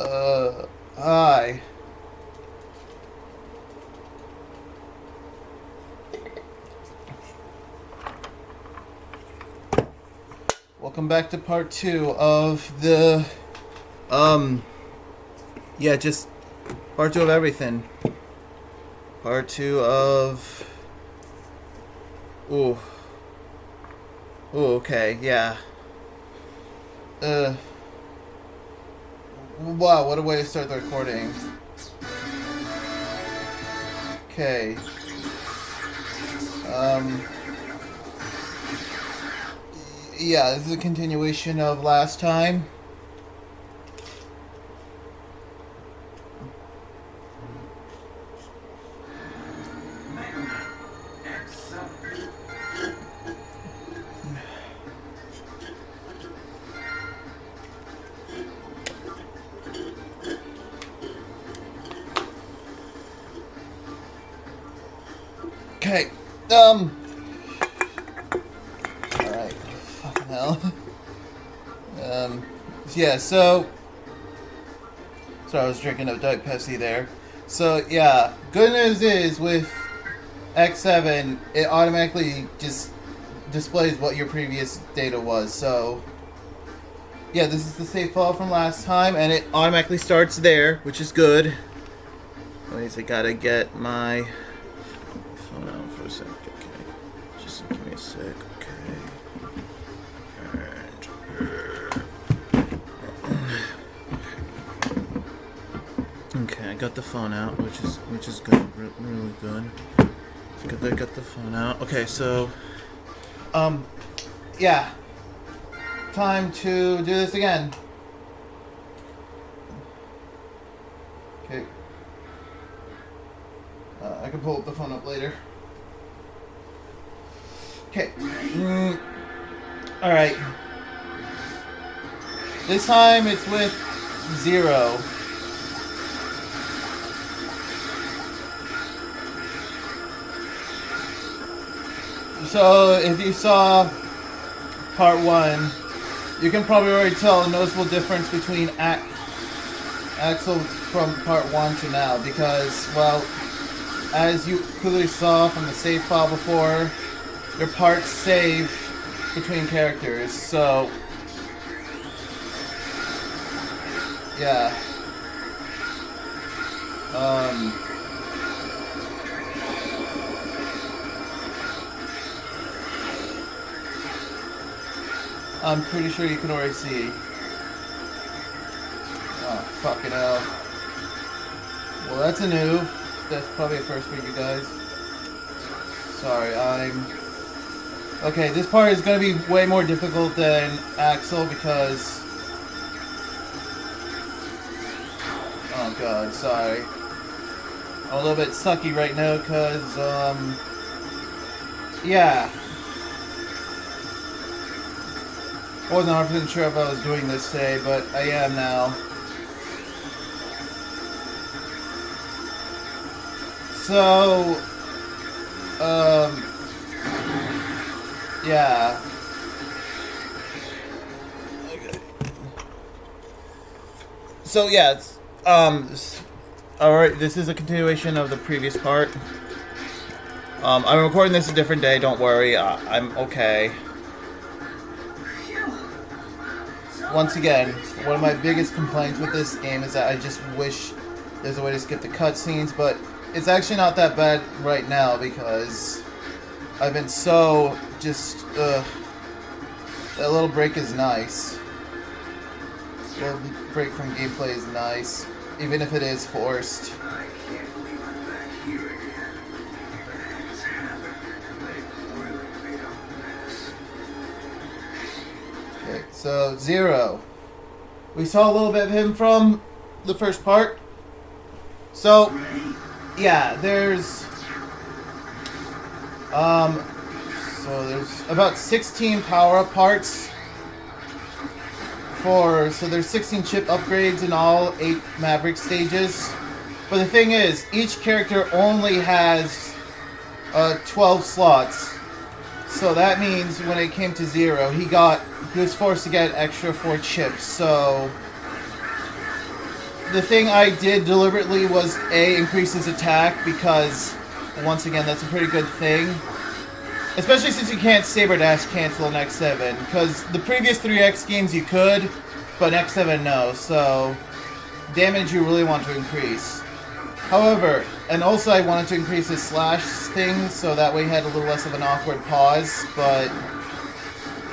Hi. Welcome back to part 2 of the, yeah, just part 2 of everything. Part 2 of, ooh, okay, yeah. Wow, what a way to start the recording. Okay. Yeah, this is a continuation of last time. Okay. Alright. Fucking hell. Yeah, so... Sorry, I was drinking a Diet Pepsi there. So, yeah. Good news is, with X7, it automatically just displays what your previous data was, so... Yeah, this is the save file from last time, and it automatically starts there, which is good. Anyways, I gotta get my phone out for a sec, okay. Just give me a sec, okay. Okay, I got the phone out, which is good, really good. It's good that I got the phone out. Okay, so, yeah. Time to do this again. Okay. I can pull up the phone up later. Okay. Alright. This time it's with Zero. So, if you saw part 1, you can probably already tell a noticeable difference between Axel from part 1 to now, because, well, as you clearly saw from the save file before, your parts save between characters, so... Yeah. I'm pretty sure you can already see. Oh, fucking hell. Well, that's a new. That's probably a first for you guys. Sorry, Okay, this part is gonna be way more difficult than Axel because... Oh god, sorry. I'm a little bit sucky right now because, yeah. I wasn't 100% sure if I was doing this today, but I am now. So, yeah. Okay. So, yeah, it's, alright, this is a continuation of the previous part. I'm recording this a different day, don't worry, I'm okay. Once again, one of my biggest complaints with this game is that I just wish there's a way to skip the cutscenes, but it's actually not that bad right now because I've been so just, that little break is nice. A little break from gameplay is nice, even if it is forced. Okay, so Zero. We saw a little bit of him from the first part. So, yeah, there's about 16 power-up parts so there's 16 chip upgrades in all 8 Maverick stages. But the thing is, each character only has 12 slots. So that means when it came to Zero, he was forced to get extra 4 chips, so the thing I did deliberately was increase his attack because, once again, that's a pretty good thing. Especially since you can't Saber Dash cancel in X7, because the previous 3 X games you could, but in X7 no, so damage you really want to increase. However, and also I wanted to increase his slash thing, so that way he had a little less of an awkward pause, but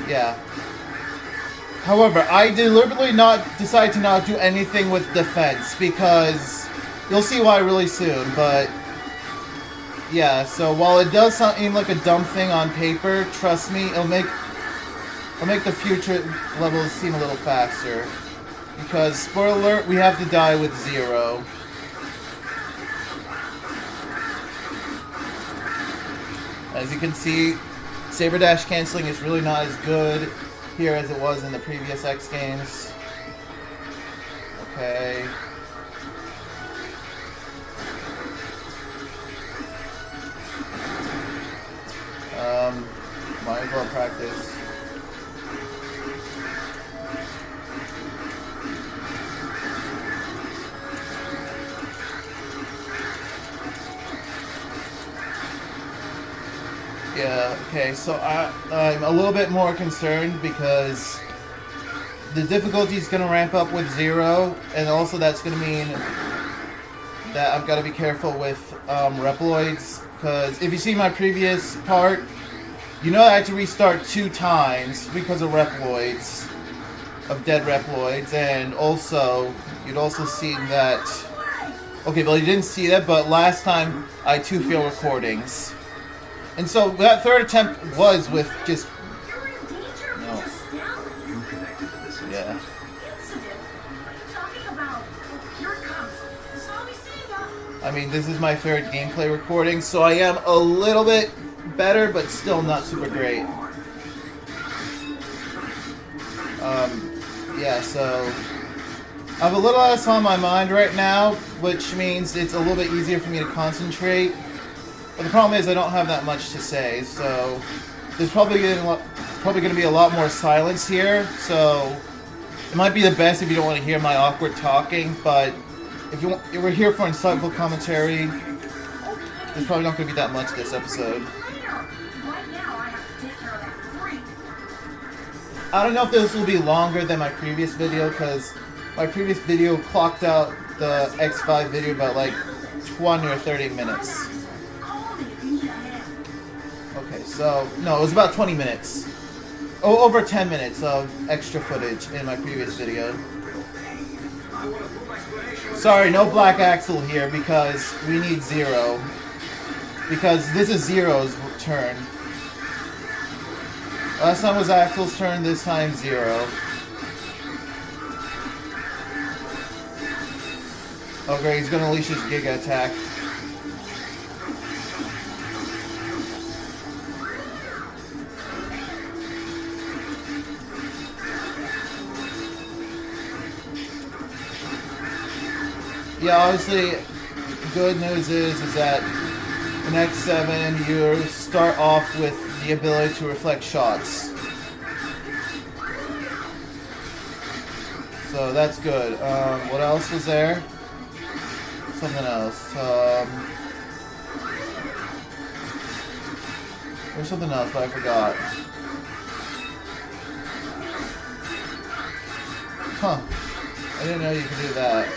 yeah. However, I deliberately decided to not do anything with defense, because you'll see why really soon, but yeah, so while it does seem like a dumb thing on paper, trust me, it'll make the future levels seem a little faster. Because, spoiler alert, we have to die with 0. As you can see, Saber Dash canceling is really not as good here as it was in the previous X games. Okay. Might as well practice. Yeah, okay, so I'm a little bit more concerned because the difficulty is going to ramp up with 0, and also that's going to mean that I've got to be careful with Reploids, because if you see my previous part, you know I had to restart 2 times because of Reploids, of dead Reploids, and also, you'd also seen that, okay, well you didn't see that, but last time I had 2 failed recordings. And so that third attempt was with just... No. Yeah. I mean, this is my third gameplay recording, so I am a little bit better, but still not super great. Yeah, so... I have a little less on my mind right now, which means it's a little bit easier for me to concentrate. But the problem is I don't have that much to say, so there's probably going to be a lot more silence here, so it might be the best if you don't want to hear my awkward talking, but if you're here for insightful commentary, there's probably not going to be that much this episode. I don't know if this will be longer than my previous video, because my previous video clocked out the X5 video about like 20 or 30 minutes. Okay, so, no, it was about 20 minutes. Oh, over 10 minutes of extra footage in my previous video. Sorry, no Black Axel here because we need 0. Because this is 0's turn. Last time was Axel's turn, this time 0. Okay, he's gonna unleash his Giga attack. Yeah, obviously, good news is that in X7 you start off with the ability to reflect shots. So that's good. What else was there? Something else. There's something else, but I forgot. Huh. I didn't know you could do that.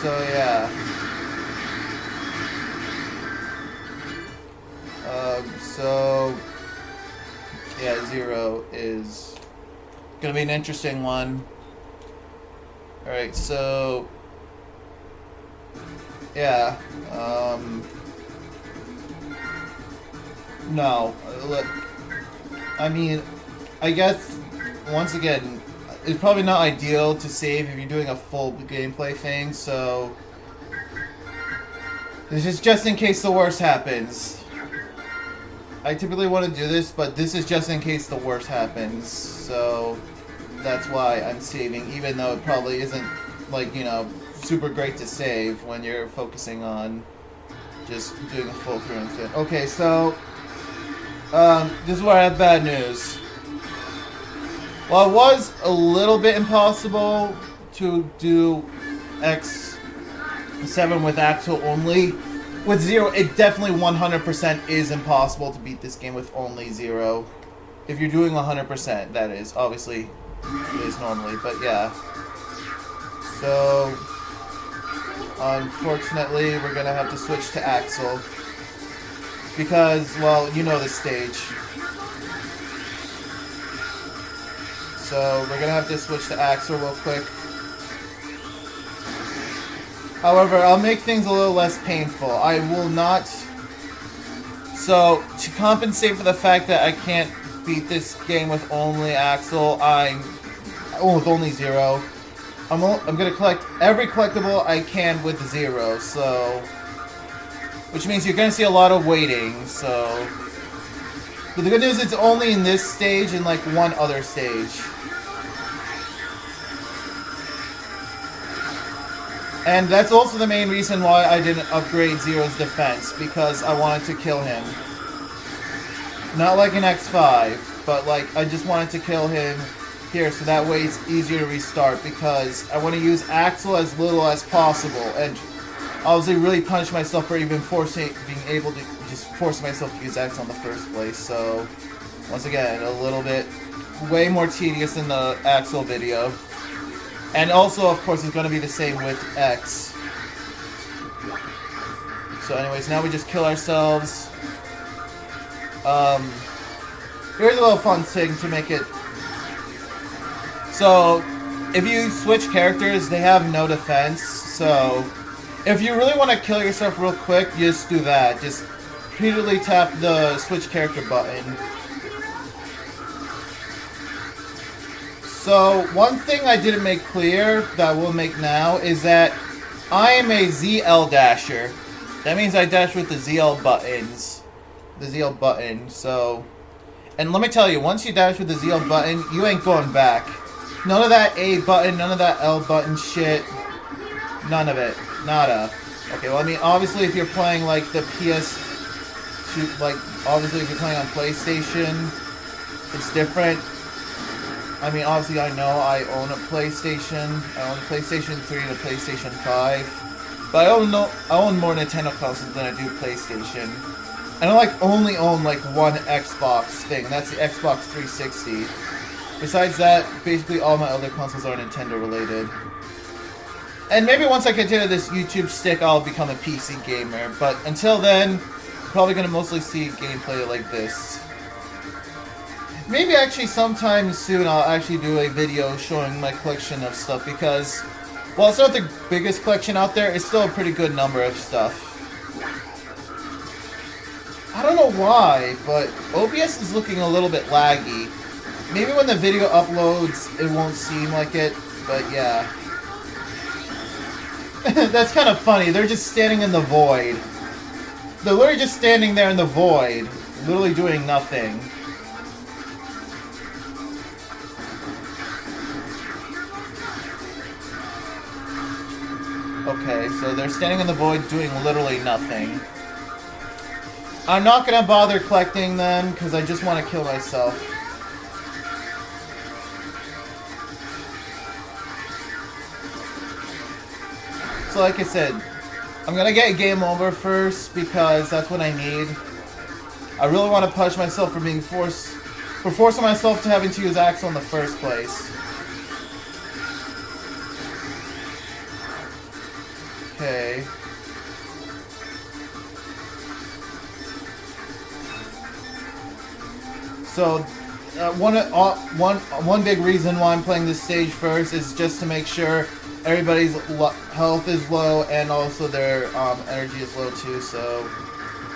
So yeah. So yeah, 0 is gonna be an interesting one. Alright, so yeah. No. Look, I mean, I guess once again, it's probably not ideal to save if you're doing a full gameplay thing, so this is just in case the worst happens. I typically want to do this, but this is just in case the worst happens, so that's why I'm saving, even though it probably isn't, like, you know, super great to save when you're focusing on just doing a full through and through. Okay, so this is where I have bad news. Well, it was a little bit impossible to do X7 with Axel only. With Zero, it definitely 100% is impossible to beat this game with only Zero. If you're doing 100%, that is. Obviously, it is normally, but yeah. So, unfortunately, we're gonna have to switch to Axel. Because, well, you know the stage. So, we're gonna have to switch to Axel real quick. However, I'll make things a little less painful. I will not... So, to compensate for the fact that I can't beat this game with only Axel, with only Zero, I'm gonna collect every collectible I can with Zero, so... Which means you're gonna see a lot of waiting, so... But the good news is it's only in this stage and, like, one other stage. And that's also the main reason why I didn't upgrade Zero's defense, because I wanted to kill him. Not like an X5, but like, I just wanted to kill him here, so that way it's easier to restart, because I want to use Axel as little as possible, and obviously really punish myself for even being able to just force myself to use Axel in the first place, so, once again, a little bit, way more tedious than the Axel video. And also, of course, it's going to be the same with X. So anyways, now we just kill ourselves. Here's a little fun thing to make it... So, if you switch characters, they have no defense. So, if you really want to kill yourself real quick, just do that. Just repeatedly tap the switch character button. So, one thing I didn't make clear that I will make now is that I am a ZL dasher. That means I dash with the ZL buttons. The ZL button, so... And let me tell you, once you dash with the ZL button, you ain't going back. None of that A button, none of that L button shit. None of it. Nada. Okay, well, I mean, obviously if you're playing, like, the PS2... Like, obviously if you're playing on PlayStation, it's different. I mean, obviously, I know I own a PlayStation. I own a PlayStation 3 and a PlayStation 5. But I own more Nintendo consoles than I do PlayStation. And I only own one Xbox thing, and that's the Xbox 360. Besides that, basically all my other consoles are Nintendo related. And maybe once I continue this YouTube stick, I'll become a PC gamer. But until then, I'm probably going to mostly see gameplay like this. Maybe actually sometime soon I'll actually do a video showing my collection of stuff, because while it's not the biggest collection out there, it's still a pretty good number of stuff. I don't know why, but OBS is looking a little bit laggy. Maybe when the video uploads, it won't seem like it, but yeah. That's kind of funny. They're just standing in the void. They're literally just standing there in the void, literally doing nothing. Okay, so they're standing in the void doing literally nothing. I'm not gonna bother collecting them, because I just want to kill myself. So like I said, I'm gonna get game over first, because that's what I need. I really want to punish myself for forcing myself to having to use Axel in the first place. Okay. So, one big reason why I'm playing this stage first is just to make sure everybody's health is low and also their energy is low too. So,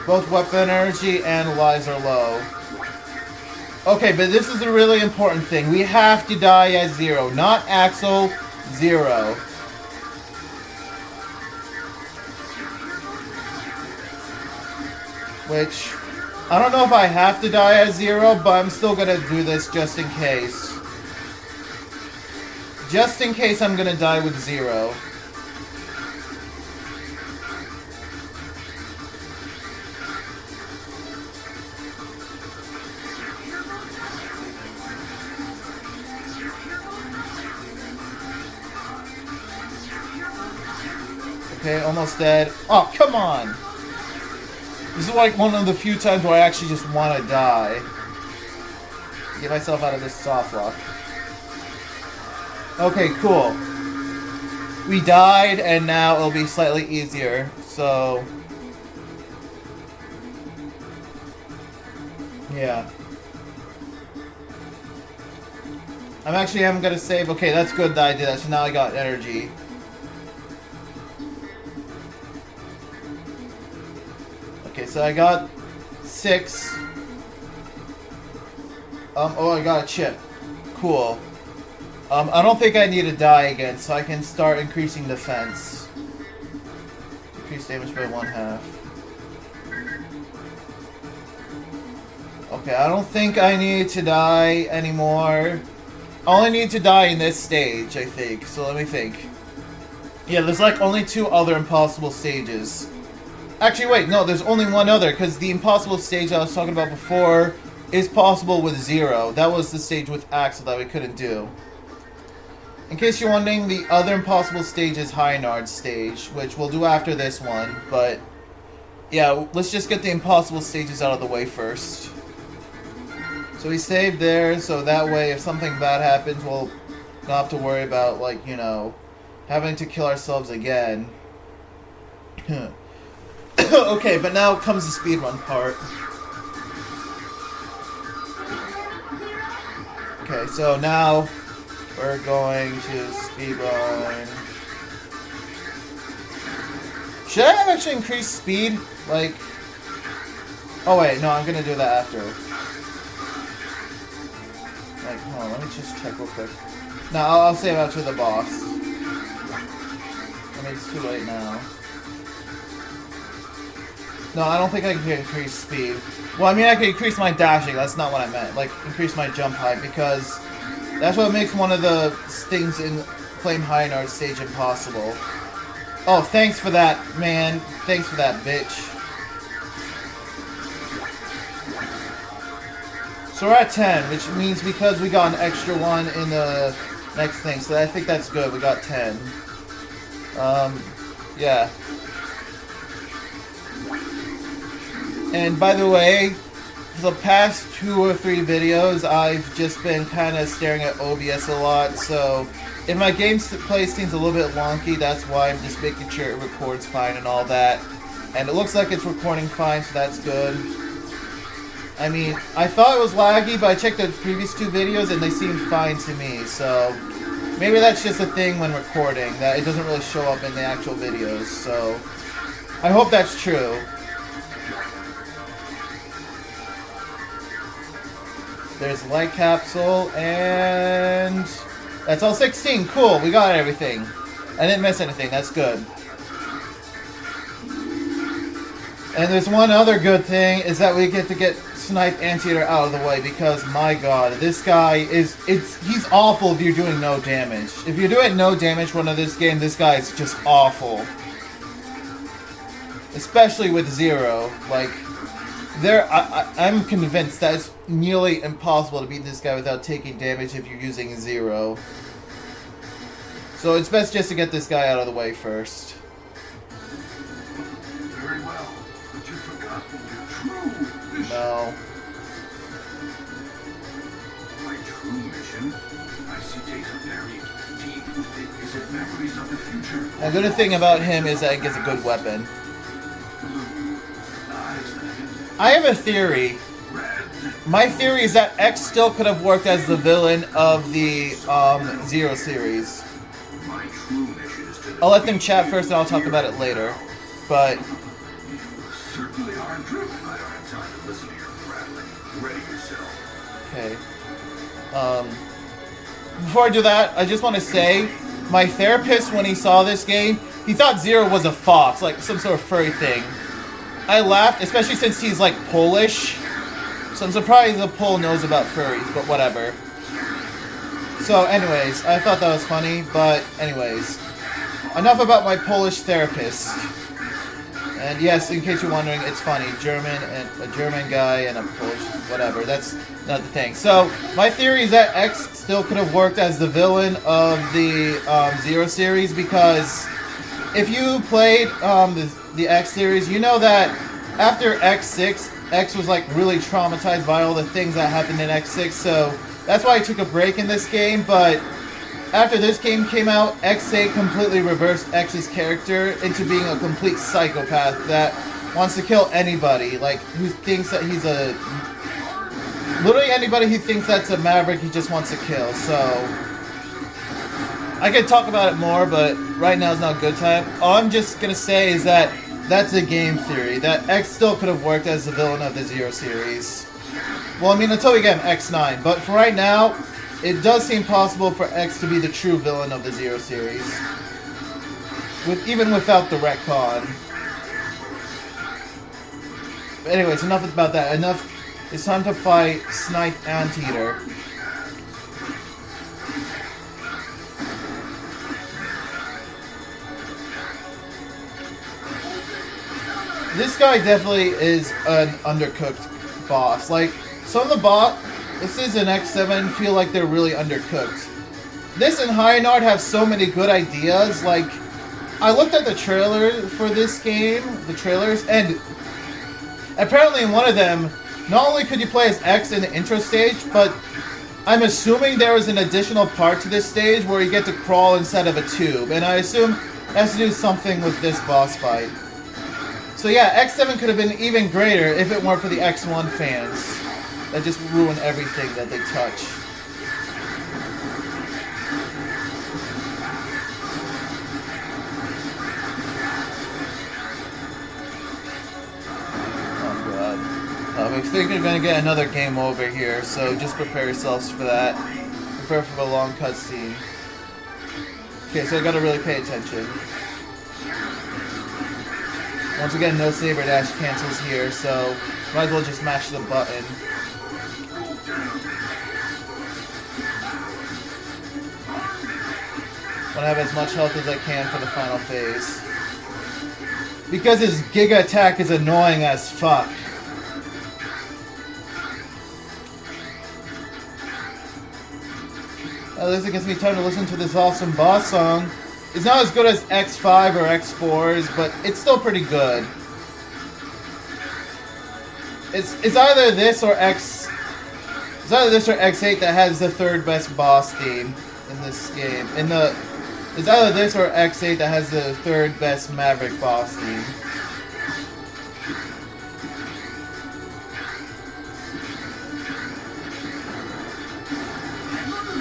both weapon energy and lives are low. Okay, but this is the really important thing. We have to die at Zero, not Axel. Zero. Which, I don't know if I have to die at Zero, but I'm still gonna do this just in case. Just in case I'm gonna die with Zero. Okay, almost dead. Oh, come on! This is like one of the few times where I actually just want to die. Get myself out of this soft lock. Okay, cool. We died, and now it'll be slightly easier, so... yeah. I'm actually haven't got to save. Okay, that's good that I did that, so now I got energy. Okay, so I got 6. Oh, I got a chip. Cool. I don't think I need to die again, so I can start increasing defense. Increase damage by 1/2. Okay, I don't think I need to die anymore. I only need to die in this stage, I think. So let me think. Yeah, there's like only 2 other impossible stages. Actually, wait, no, there's only one other, because the impossible stage I was talking about before is possible with Zero. That was the stage with Axel that we couldn't do. In case you're wondering, the other impossible stage is Heinard's stage, which we'll do after this one, but yeah, let's just get the impossible stages out of the way first. So we saved there, so that way if something bad happens, we'll not have to worry about, like, you know, having to kill ourselves again. Okay, but now comes the speedrun part. Okay, so now we're going to speedrun. Should I have actually increased speed? Like... oh wait, no, I'm gonna do that after. Like, hold on, let me just check real quick. No, I'll save out to the boss. I mean, it's too late now. No, I don't think I can increase speed. Well, I mean, I can increase my dashing. That's not what I meant. Like, increase my jump height, because that's what makes one of the things in Flame Heinard stage impossible. Oh, thanks for that, man. Thanks for that, bitch. So we're at 10, which means because we got an extra one in the next thing, so I think that's good. We got 10. Yeah. And by the way, for the past 2 or 3 videos, I've just been kind of staring at OBS a lot, so if my gameplay seems a little bit wonky, that's why I'm just making sure it records fine and all that. And it looks like it's recording fine, so that's good. I mean, I thought it was laggy, but I checked the previous 2 videos and they seemed fine to me, so maybe that's just a thing when recording, that it doesn't really show up in the actual videos, so I hope that's true. There's Light Capsule, and that's all 16. Cool, we got everything. I didn't miss anything, that's good. And there's one other good thing, is that we get to get Snipe Anteater out of the way, because my god, this guy he's awful if you're doing no damage. If you're doing no damage run of this game, this guy is just awful. Especially with Zero, like, I'm convinced that it's nearly impossible to beat this guy without taking damage if you're using Zero. So it's best just to get this guy out of the way first. Very well, but you forgot your true mission. No. My true mission? I see data buried deep. Is it memories of the future? The good thing about him is that he gets a good weapon. I have a theory. My theory is that X still could have worked as the villain of the Zero series. I'll let them chat first and I'll talk about it later. But certainly are driven. I don't have time to listen to your prattling. Ready yourself. Okay. Before I do that, I just want to say, my therapist, when he saw this game, he thought Zero was a fox, like some sort of furry thing. I laughed, especially since he's like Polish. So I'm surprised the Pole knows about furries, but whatever. So anyways, I thought that was funny, but anyways. Enough about my Polish therapist. And yes, in case you're wondering, it's funny. German and a German guy and a Polish, whatever. That's not the thing. So my theory is that X still could have worked as the villain of the Zero series, because if you played the X series, you know that after X6, X was like really traumatized by all the things that happened in X6, so that's why I took a break in this game, but after this game came out, X8 completely reversed X's character into being a complete psychopath that wants to kill anybody, like, who thinks that he's a... Literally anybody who thinks that's a Maverick, he just wants to kill, so... I could talk about it more, but right now is not a good time. All I'm just gonna say is that that's a game theory, that X still could have worked as the villain of the Zero series. Well, I mean, until we get an X9, but for right now, it does seem possible for X to be the true villain of the Zero series. Even without the retcon. But anyways, enough about that. Enough. It's time to fight Snipe Anteater. This guy definitely is an undercooked boss. Like, some of the bosses in X7 feel like they're really undercooked. This and Highnard have so many good ideas. Like, I looked at the trailer for this game, and apparently in one of them, not only could you play as X in the intro stage, but I'm assuming there was an additional part to this stage where you get to crawl inside of a tube, and I assume it has to do something with this boss fight. So yeah, X7 could have been even greater if it weren't for the X1 fans that just ruin everything that they touch. Oh god. I think we're gonna get another game over here, so just prepare yourselves for that. Prepare for a long cutscene. Okay, so I gotta really pay attention. Once again, no saber dash cancels here, so might as well just mash the button. Want to have as much health as I can for the final phase. Because his Giga attack is annoying as fuck. This gives me time to listen to this awesome boss song. It's not as good as X5 or X4's, but it's still pretty good. It's either this or X8 that has the third best boss theme in this game. It's either this or X8 that has the third best Maverick boss theme.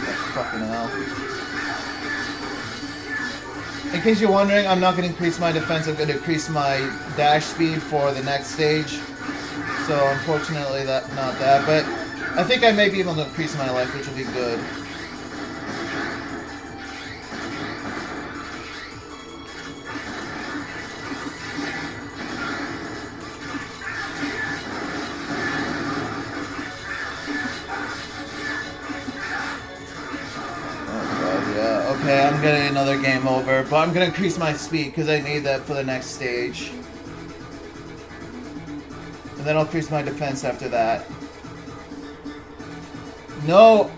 Oh, fucking hell. In case you're wondering, I'm not going to increase my defense, I'm going to increase my dash speed for the next stage. So unfortunately, not that, but I think I may be able to increase my life, which will be good. Okay, I'm getting another game over, but I'm gonna increase my speed because I need that for the next stage. And then I'll increase my defense after that. No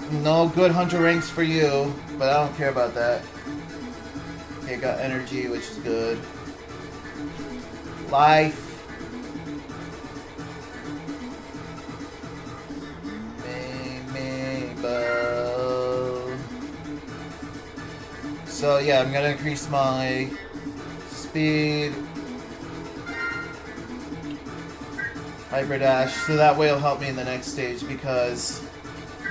good hunter ranks for you, but I don't care about that. Okay, got energy, which is good. Life. So yeah, I'm gonna increase my speed, hyper dash, so that way it'll help me in the next stage because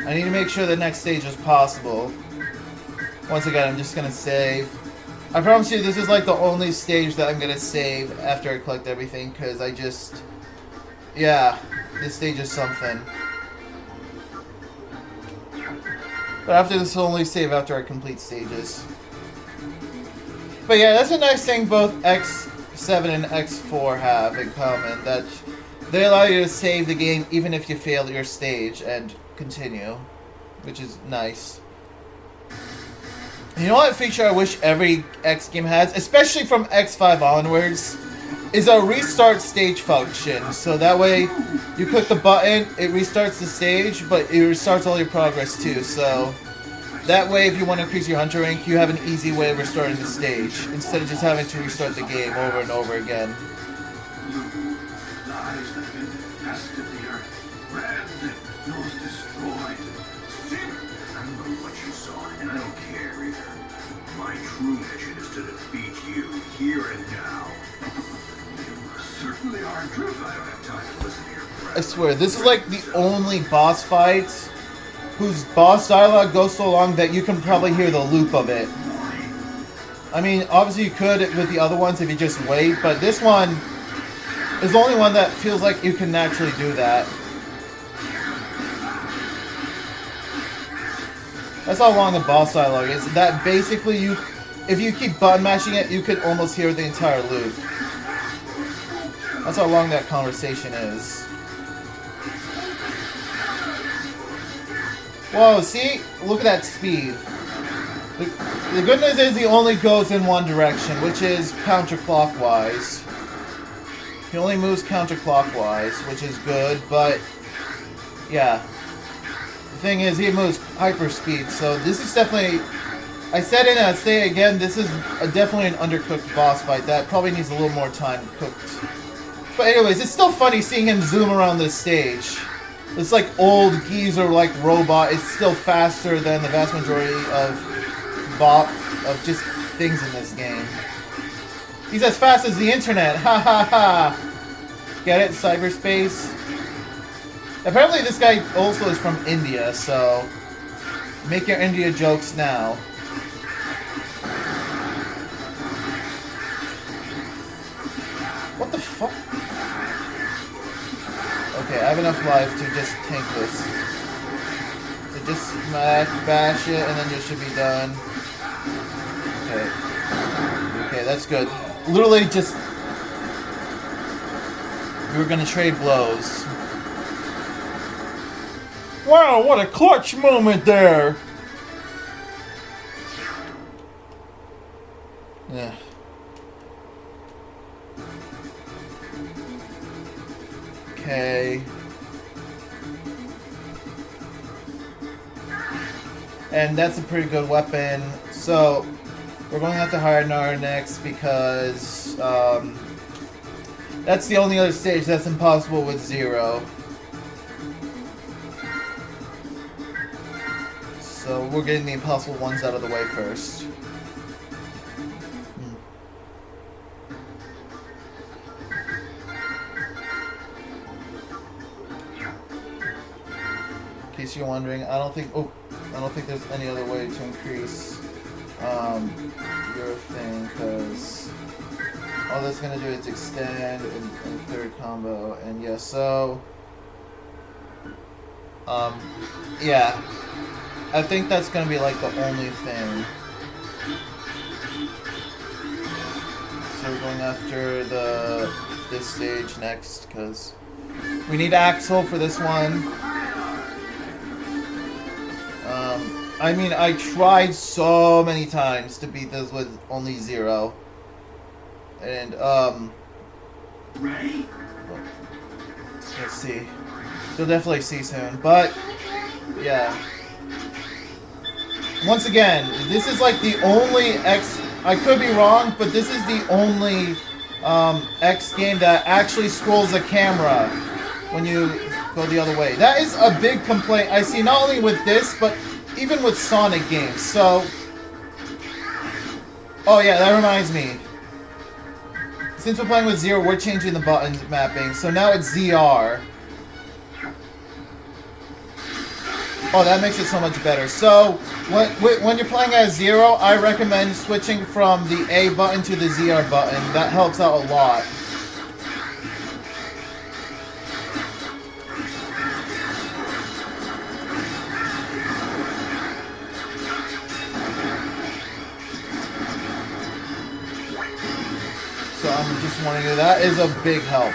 I need to make sure the next stage is possible. Once again, I'm just gonna save. I promise you, this is like the only stage that I'm gonna save after I collect everything because yeah, this stage is something. But after this, I'll only save after I complete stages. But yeah, that's a nice thing both X7 and X4 have in common, that they allow you to save the game even if you fail your stage and continue, which is nice. You know what feature I wish every X game has, especially from X5 onwards, is a restart stage function. So that way, you click the button, it restarts the stage, but it restarts all your progress too, so That way, if you want to increase your hunter rank, you have an easy way of restarting the stage, instead of just having to restart the game over and over again. The eyes that have been cast to the earth, red, nose destroyed. Sin! I don't know what you saw, and I don't care either. My true mission is to defeat you here and now. You certainly are true. I don't have time to listen to your crap. I swear, this is like the only boss fight whose boss dialogue goes so long that you can probably hear the loop of it. I mean, obviously you could with the other ones if you just wait, but this one is the only one that feels like you can actually do that. That's how long the boss dialogue is. That basically if you keep button mashing it, you could almost hear the entire loop. That's how long that conversation is. Whoa, see? Look at that speed. The good news is he only goes in one direction, which is counterclockwise. He only moves counterclockwise, which is good, but yeah. The thing is, he moves hyperspeed, so this is definitely... I said it and I say it again, this is definitely an undercooked boss fight. That probably needs a little more time cooked. But anyways, it's still funny seeing him zoom around this stage. This like old geezer like robot is still faster than the vast majority of just things in this game. He's as fast as the internet. Ha ha ha. Get it? Cyberspace. Apparently this guy also is from India, so make your India jokes now. What the fuck? Okay, I have enough life to just tank this. So just bash it, and then this should be done. Okay. Okay, that's good. Literally just... We were gonna trade blows. Wow, what a clutch moment there! Yeah. Okay. And that's a pretty good weapon. So, we're going to have to hire Nara next because that's the only other stage that's impossible with Zero. So, we're getting the impossible ones out of the way first. In case you're wondering, I don't think there's any other way to increase your thing, because all that's gonna do is extend and third combo, and yeah, so yeah, I think that's gonna be like the only thing. So we're going after this stage next, because we need Axel for this one. I mean, I tried so many times to beat this with only Zero. And, Ready? let's see. You'll definitely see soon. But, yeah. Once again, this is like the only I could be wrong, but this is the only, X game that actually scrolls the camera when you go the other way. That is a big complaint I see not only with this, but even with Sonic games. So, oh yeah, that reminds me. Since we're playing with Zero, we're changing the button mapping. So now it's ZR. Oh, that makes it so much better. So, when you're playing as Zero, I recommend switching from the A button to the ZR button. That helps out a lot. So I'm just warning you, that is a big help.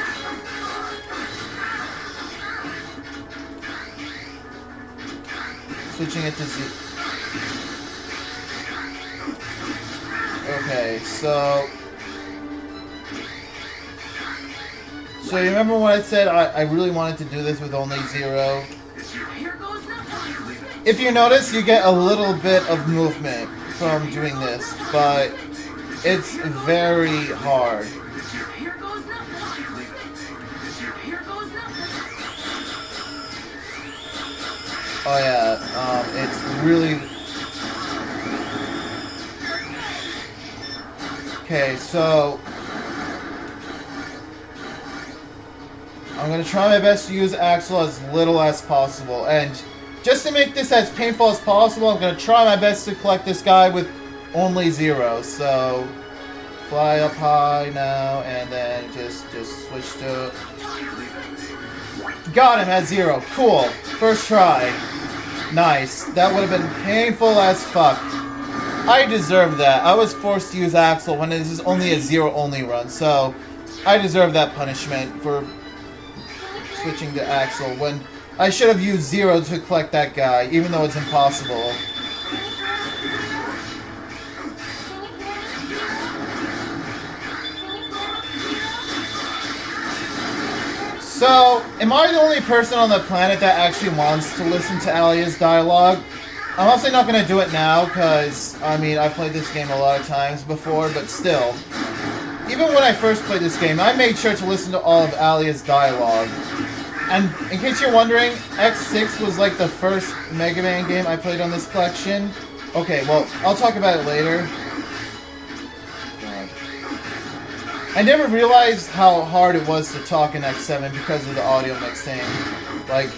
Switching it to Z. Okay, so you remember when I said I really wanted to do this with only Zero? Here goes nothing. if you notice, you get a little bit of movement from doing this, but it's very hard. Here goes nothing. Here goes nothing. Oh yeah, it's really... Okay, so... I'm gonna try my best to use Axel as little as possible, and just to make this as painful as possible, I'm gonna try my best to collect this guy with only 0. So, fly up high now, and then just switch to... Got him at 0. Cool. First try. Nice. That would have been painful as fuck. I deserve that. I was forced to use Axel when this is only a 0 only run, so I deserve that punishment for switching to Axel when I should have used 0 to collect that guy, even though it's impossible. So, am I the only person on the planet that actually wants to listen to Alia's dialogue? I'm obviously not going to do it now, because, I mean, I've played this game a lot of times before, but still. Even when I first played this game, I made sure to listen to all of Alia's dialogue. And in case you're wondering, X6 was like the first Mega Man game I played on this collection. Okay, well, I'll talk about it later. God. I never realized how hard it was to talk in X7 because of the audio mixing. Like,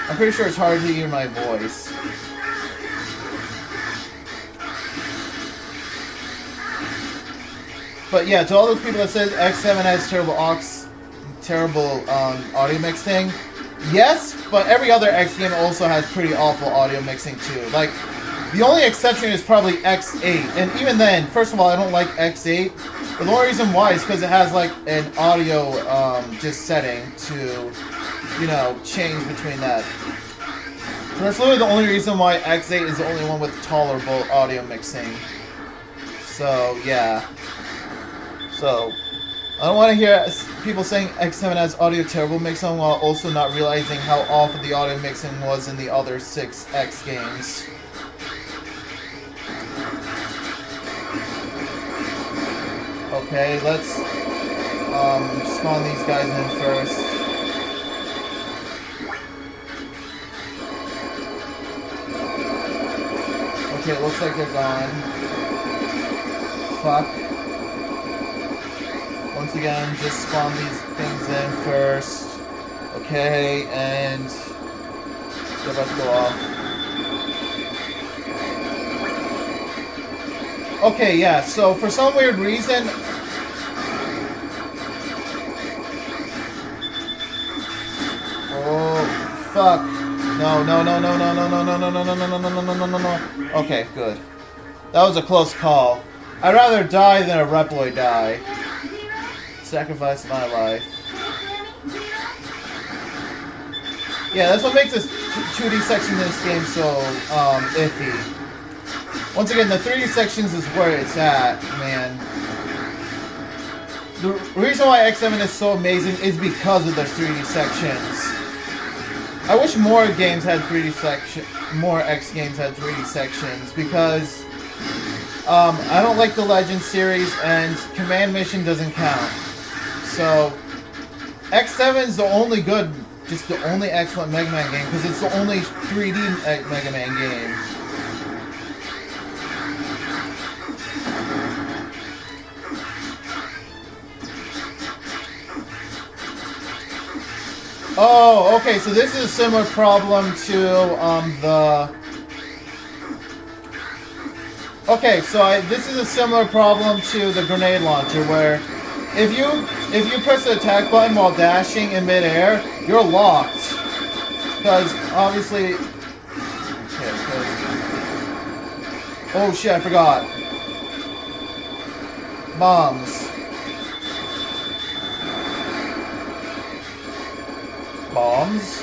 I'm pretty sure it's hard to hear my voice. But yeah, to all those people that says X7 has terrible audio mixing, yes, but every other X game also has pretty awful audio mixing too. Like, the only exception is probably X8, and even then, first of all, I don't like X8. But the only reason why is because it has like an audio just setting to, you know, change between that. So that's literally the only reason why X8 is the only one with tolerable audio mixing. So yeah. So, I don't want to hear people saying X7 has audio terrible mixing while also not realizing how awful the audio mixing was in the other 6 X games. Okay, let's spawn these guys in first. Okay, it looks like they're gone. Fuck. Once again, just spawn these things in first. Okay, and they're about to go off. Okay, yeah, so for some weird reason... Oh, fuck. No. Okay, good. That was a close call. I'd rather die than a Reploid die. Sacrifice my life. Yeah, that's what makes this 2D section in this game so iffy. Once again, the 3D sections is where it's at, man. The reason why X7 is so amazing is because of the 3D sections. I wish more games had 3D section, more X games had 3D sections, because I don't like the Legend series and Command Mission doesn't count. So, X7 is the only good, just the only excellent Mega Man game, because it's the only 3D Mega Man game. Oh, okay, so this is a similar problem to the... Okay, so this is a similar problem to the grenade launcher, where if you press the attack button while dashing in midair, you're locked. Because obviously... Okay, oh shit, I forgot. Bombs. Bombs?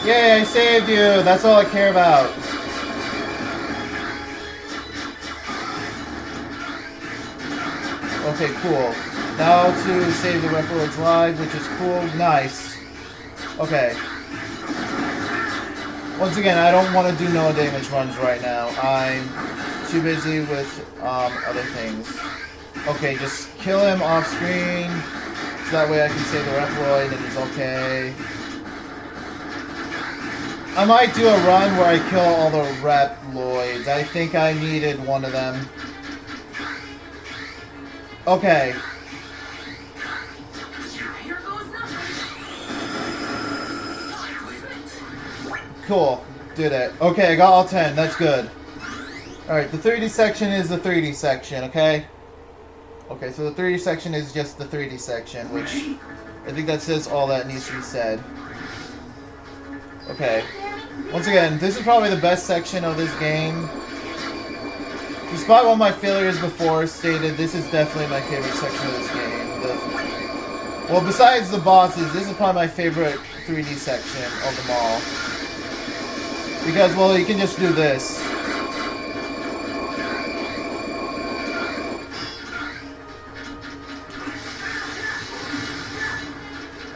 Yay, I saved you! That's all I care about. Okay, cool. Now to save the Reploid's live, which is cool. Nice. Okay. Once again, I don't want to do no damage runs right now. I'm too busy with other things. Okay, just kill him off screen. So that way I can save the Reploid and he's okay. I might do a run where I kill all the Reploids. I think I needed one of them. Okay. Here goes nothing. Cool. Did it. Okay, I got all 10. That's good. Alright, the 3D section is the 3D section, okay? Okay, so the 3D section is just the 3D section, which I think that says all that needs to be said. Okay. Once again, this is probably the best section of this game. Despite all my failures before stated, this is definitely my favorite section of this game. Well, besides the bosses, this is probably my favorite 3D section of them all. Because, well, you can just do this.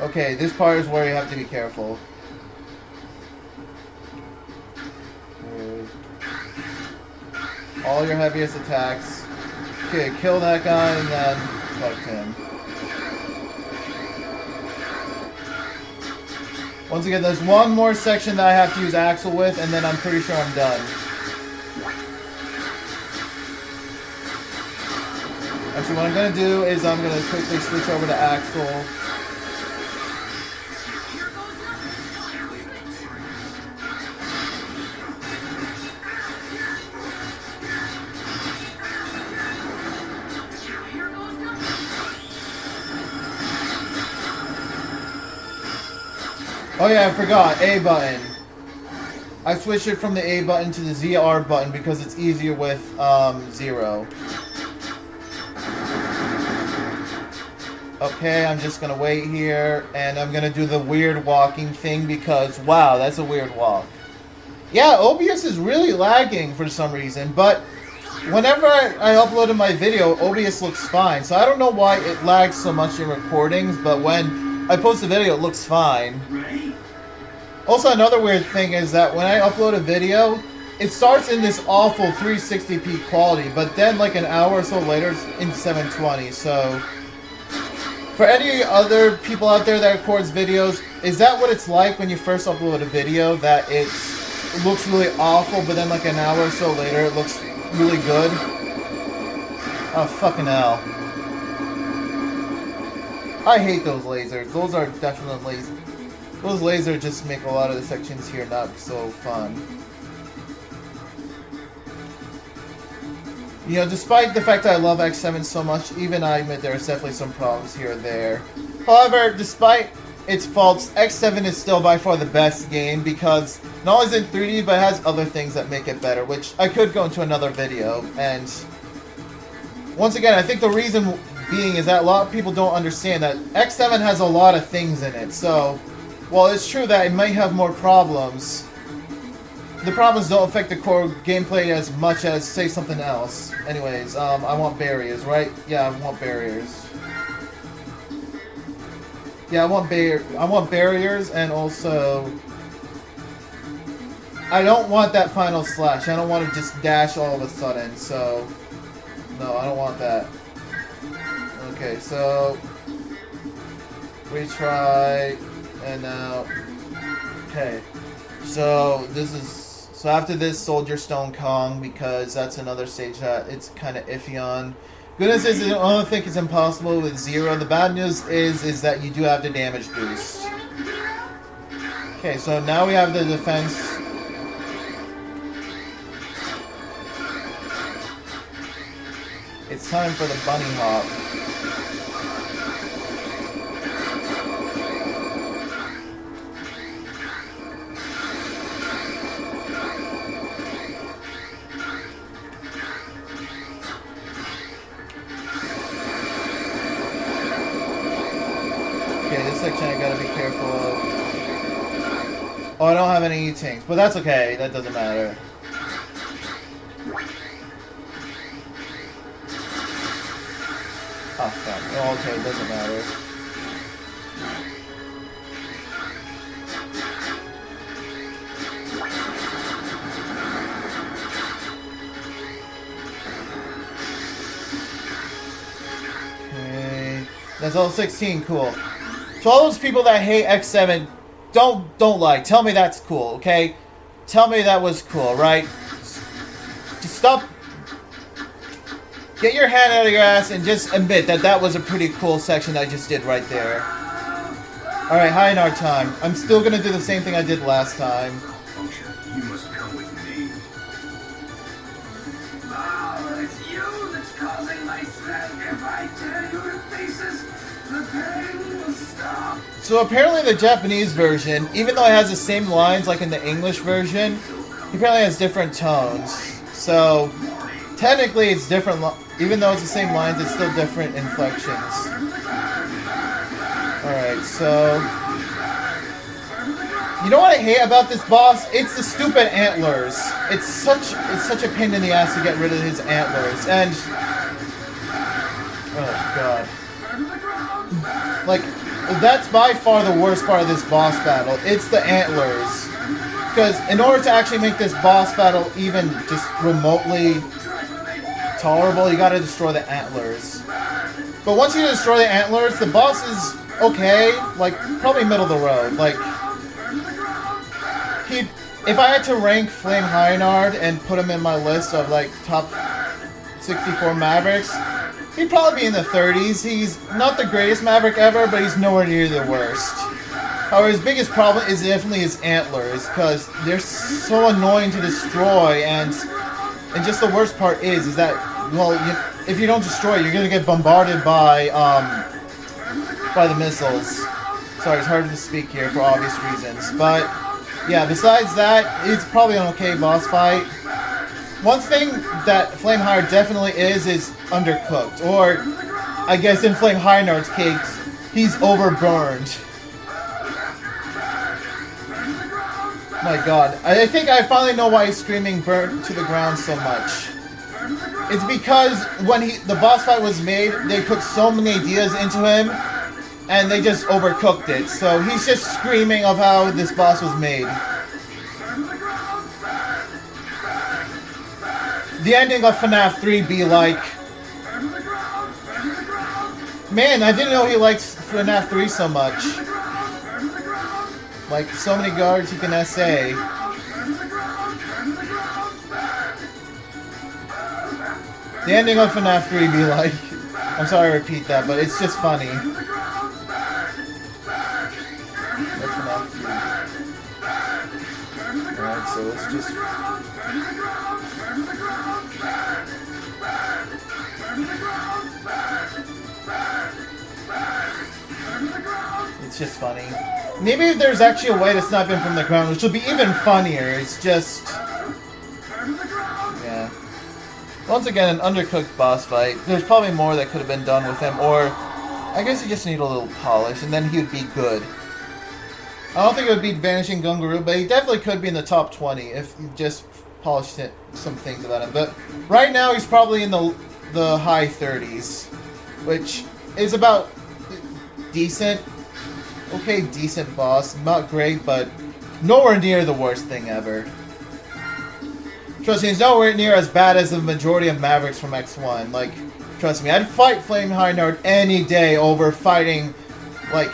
Okay, this part is where you have to be careful. All your heaviest attacks. Okay, kill that guy and then fuck him. Once again, there's one more section that I have to use Axel with, and then I'm pretty sure I'm done. Actually, what I'm going to do is I'm going to quickly switch over to Axel. Oh yeah, I forgot. A button. I switched it from the A button to the ZR button because it's easier with 0. Okay, I'm just gonna wait here, and I'm gonna do the weird walking thing because, wow, that's a weird walk. Yeah, OBS is really lagging for some reason, but whenever I uploaded my video, OBS looks fine. So I don't know why it lags so much in recordings, but when I post a video, it looks fine. Also, another weird thing is that when I upload a video, it starts in this awful 360p quality, but then like an hour or so later, it's in 720, so... For any other people out there that records videos, is that what it's like when you first upload a video? That it looks really awful, but then like an hour or so later, it looks really good? Oh, fucking hell. I hate those lasers. Those are definitely... Those lasers just make a lot of the sections here not so fun. You know, despite the fact that I love X7 so much, even I admit there's definitely some problems here and there. However, despite its faults, X7 is still by far the best game because not only is it 3D, but it has other things that make it better, which I could go into another video. And once again, I think the reason being is that a lot of people don't understand that X7 has a lot of things in it, so while it's true that it might have more problems, the problems don't affect the core gameplay as much as, say, something else. Anyways, I want barriers, right? Yeah, I want barriers. Yeah, I want barriers, and also... I don't want that final slash. I don't want to just dash all of a sudden, so... No, I don't want that. Okay, so... Retry... And now... Okay. So, this is... So after this, Soldier Stone Kong, because that's another stage that it's kind of iffy on. Good news is I don't think it's impossible with 0. The bad news is that you do have the damage boost. Okay, so now we have the defense. It's time for the bunny hop. Section I gotta be careful of. Oh, I don't have any E-Tanks, but that's okay, that doesn't matter. Oh, fuck. Oh, okay, it doesn't matter. Okay. That's all 16, cool. To all those people that hate X7, don't lie. Tell me that's cool, okay? Tell me that was cool, right? Just stop. Get your hand out of your ass and just admit that that was a pretty cool section I just did right there. Alright, Highnard time. I'm still gonna do the same thing I did last time. Puncture, you must come with me. Oh, it's you that's causing my stress. If I tear you to pieces, the pain will stop. So apparently the Japanese version, even though it has the same lines like in the English version, it apparently has different tones. So technically it's different, even though it's the same lines, it's still different inflections. Alright, so you know what I hate about this boss? It's the stupid antlers. It's such a pain in the ass to get rid of his antlers. And oh god. Like, that's by far the worst part of this boss battle. It's the antlers. Because in order to actually make this boss battle even just remotely tolerable, you gotta destroy the antlers. But once you destroy the antlers, the boss is okay. Like, probably middle of the road. Like, if I had to rank Flame Highnard and put him in my list of, like, top 64 Mavericks, he'd probably be in the 30s. He's not the greatest Maverick ever, but he's nowhere near the worst. However, his biggest problem is definitely his antlers, because they're so annoying to destroy, and just the worst part is that, well, if you don't destroy it, you're gonna get bombarded by the missiles. Sorry, it's hard to speak here for obvious reasons, but yeah, besides that, it's probably an okay boss fight. One thing that Flame Highnard definitely is undercooked, or I guess in Flame Highnard's case, he's overburned. My god, I think I finally know why he's screaming burnt to the ground so much. It's because when the boss fight was made, they put so many ideas into him, and they just overcooked it. So he's just screaming of how this boss was made. The ending of FNAF 3 be like... Man, I didn't know he likes FNAF 3 so much. Like, so many guards he can SA. The ending of FNAF 3 be like... I'm sorry to repeat that, but it's just funny. Alright, so let's just... It's just funny. Maybe if there's actually a way to snipe him from the ground, which will be even funnier. It's just... Yeah. Once again, an undercooked boss fight. There's probably more that could have been done with him, or... I guess you just need a little polish, and then he would be good. I don't think it would beat Vanishing Gungaroo, but he definitely could be in the top 20 if you just polished some things about him. But right now, he's probably in the high 30s, which is about decent. Okay, decent boss. Not great, but nowhere near the worst thing ever. Trust me, it's nowhere near as bad as the majority of Mavericks from X1. Like, trust me, I'd fight Flame Highnard any day over fighting, like,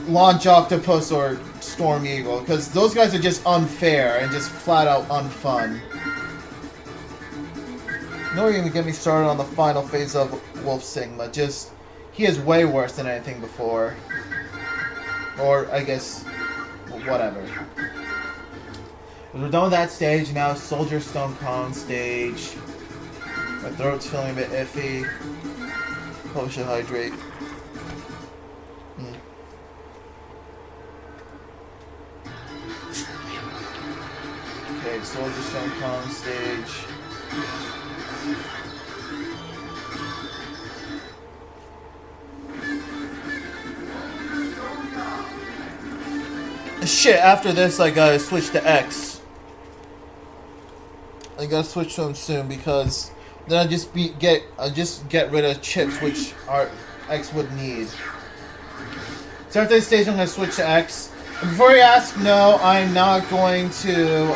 Launch Octopus or Storm Eagle, because those guys are just unfair and just flat out unfun. Don't even get me started on the final phase of Wolf Sigma. Just, he is way worse than anything before. Or, I guess, whatever. We're done with that stage, now Soldier Stone Kong stage. My throat's feeling a bit iffy. Probably should hydrate. Okay, Soldier Stone Kong stage. Shit, after this I gotta switch to X. I gotta switch to him soon because then I'll just get rid of chips, which X would need. So after this stage, I'm going to switch to X. And before you ask, no, I'm not going to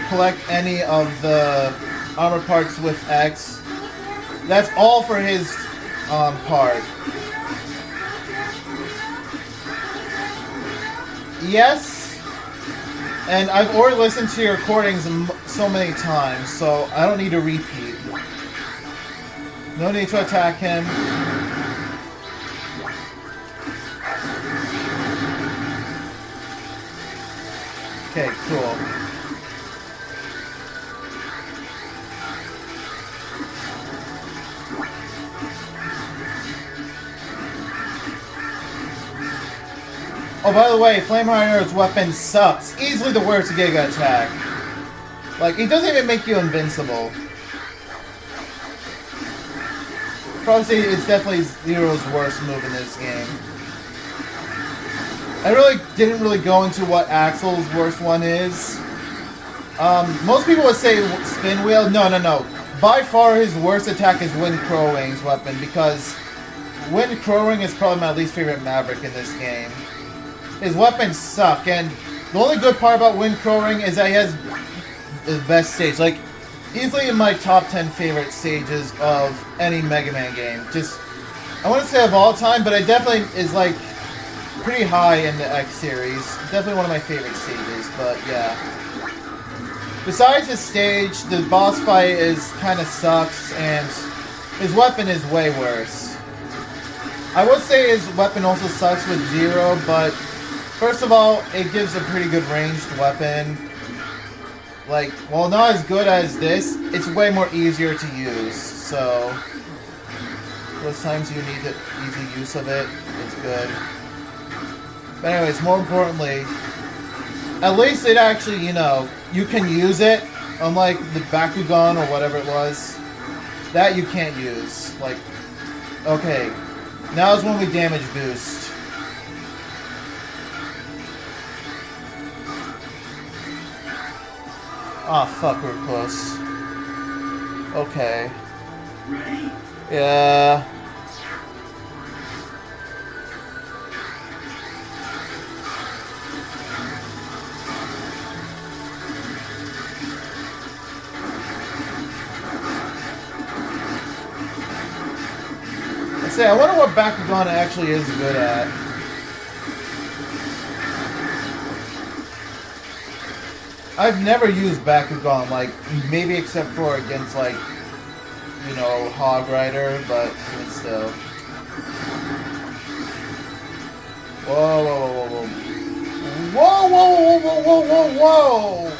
collect any of the armor parts with X. That's all for his part. Yes, and I've already listened to your recordings so many times, so I don't need to repeat. No need to attack him. Okay, cool. Oh, by the way, Flamehider's weapon sucks. Easily the worst Giga attack. Like, it doesn't even make you invincible. Probably it's definitely Zero's worst move in this game. I really didn't really go into what Axel's worst one is. Most people would say Spin Wheel. No. By far his worst attack is Wind Crowwing's weapon, because Wind Crowing is probably my least favorite Maverick in this game. His weapons suck, and the only good part about Wind Crowing is that he has the best stage. Like, easily in my top 10 favorite stages of any Mega Man game. Just, I want to say of all time, but it definitely is like pretty high in the X series. Definitely one of my favorite stages, but yeah. Besides his stage, the boss fight is kind of sucks, and his weapon is way worse. I would say his weapon also sucks with Zero, but first of all, it gives a pretty good ranged weapon. Like, while not as good as this, it's way more easier to use, so those times you need the easy use of it, it's good. But anyways, more importantly, at least it actually, you know, you can use it, unlike the Bakugan or whatever it was. That you can't use. Like, okay, now is when we damage boost. Ah, fuck, we're close. Okay. Ready? Yeah. Let's see, I wonder what Bakugan actually is good at. I've never used Bakugan, like, maybe except for against, like, you know, Hog Rider, but even still. Whoa, whoa, whoa, whoa, whoa. Whoa, whoa, whoa, whoa, whoa, whoa,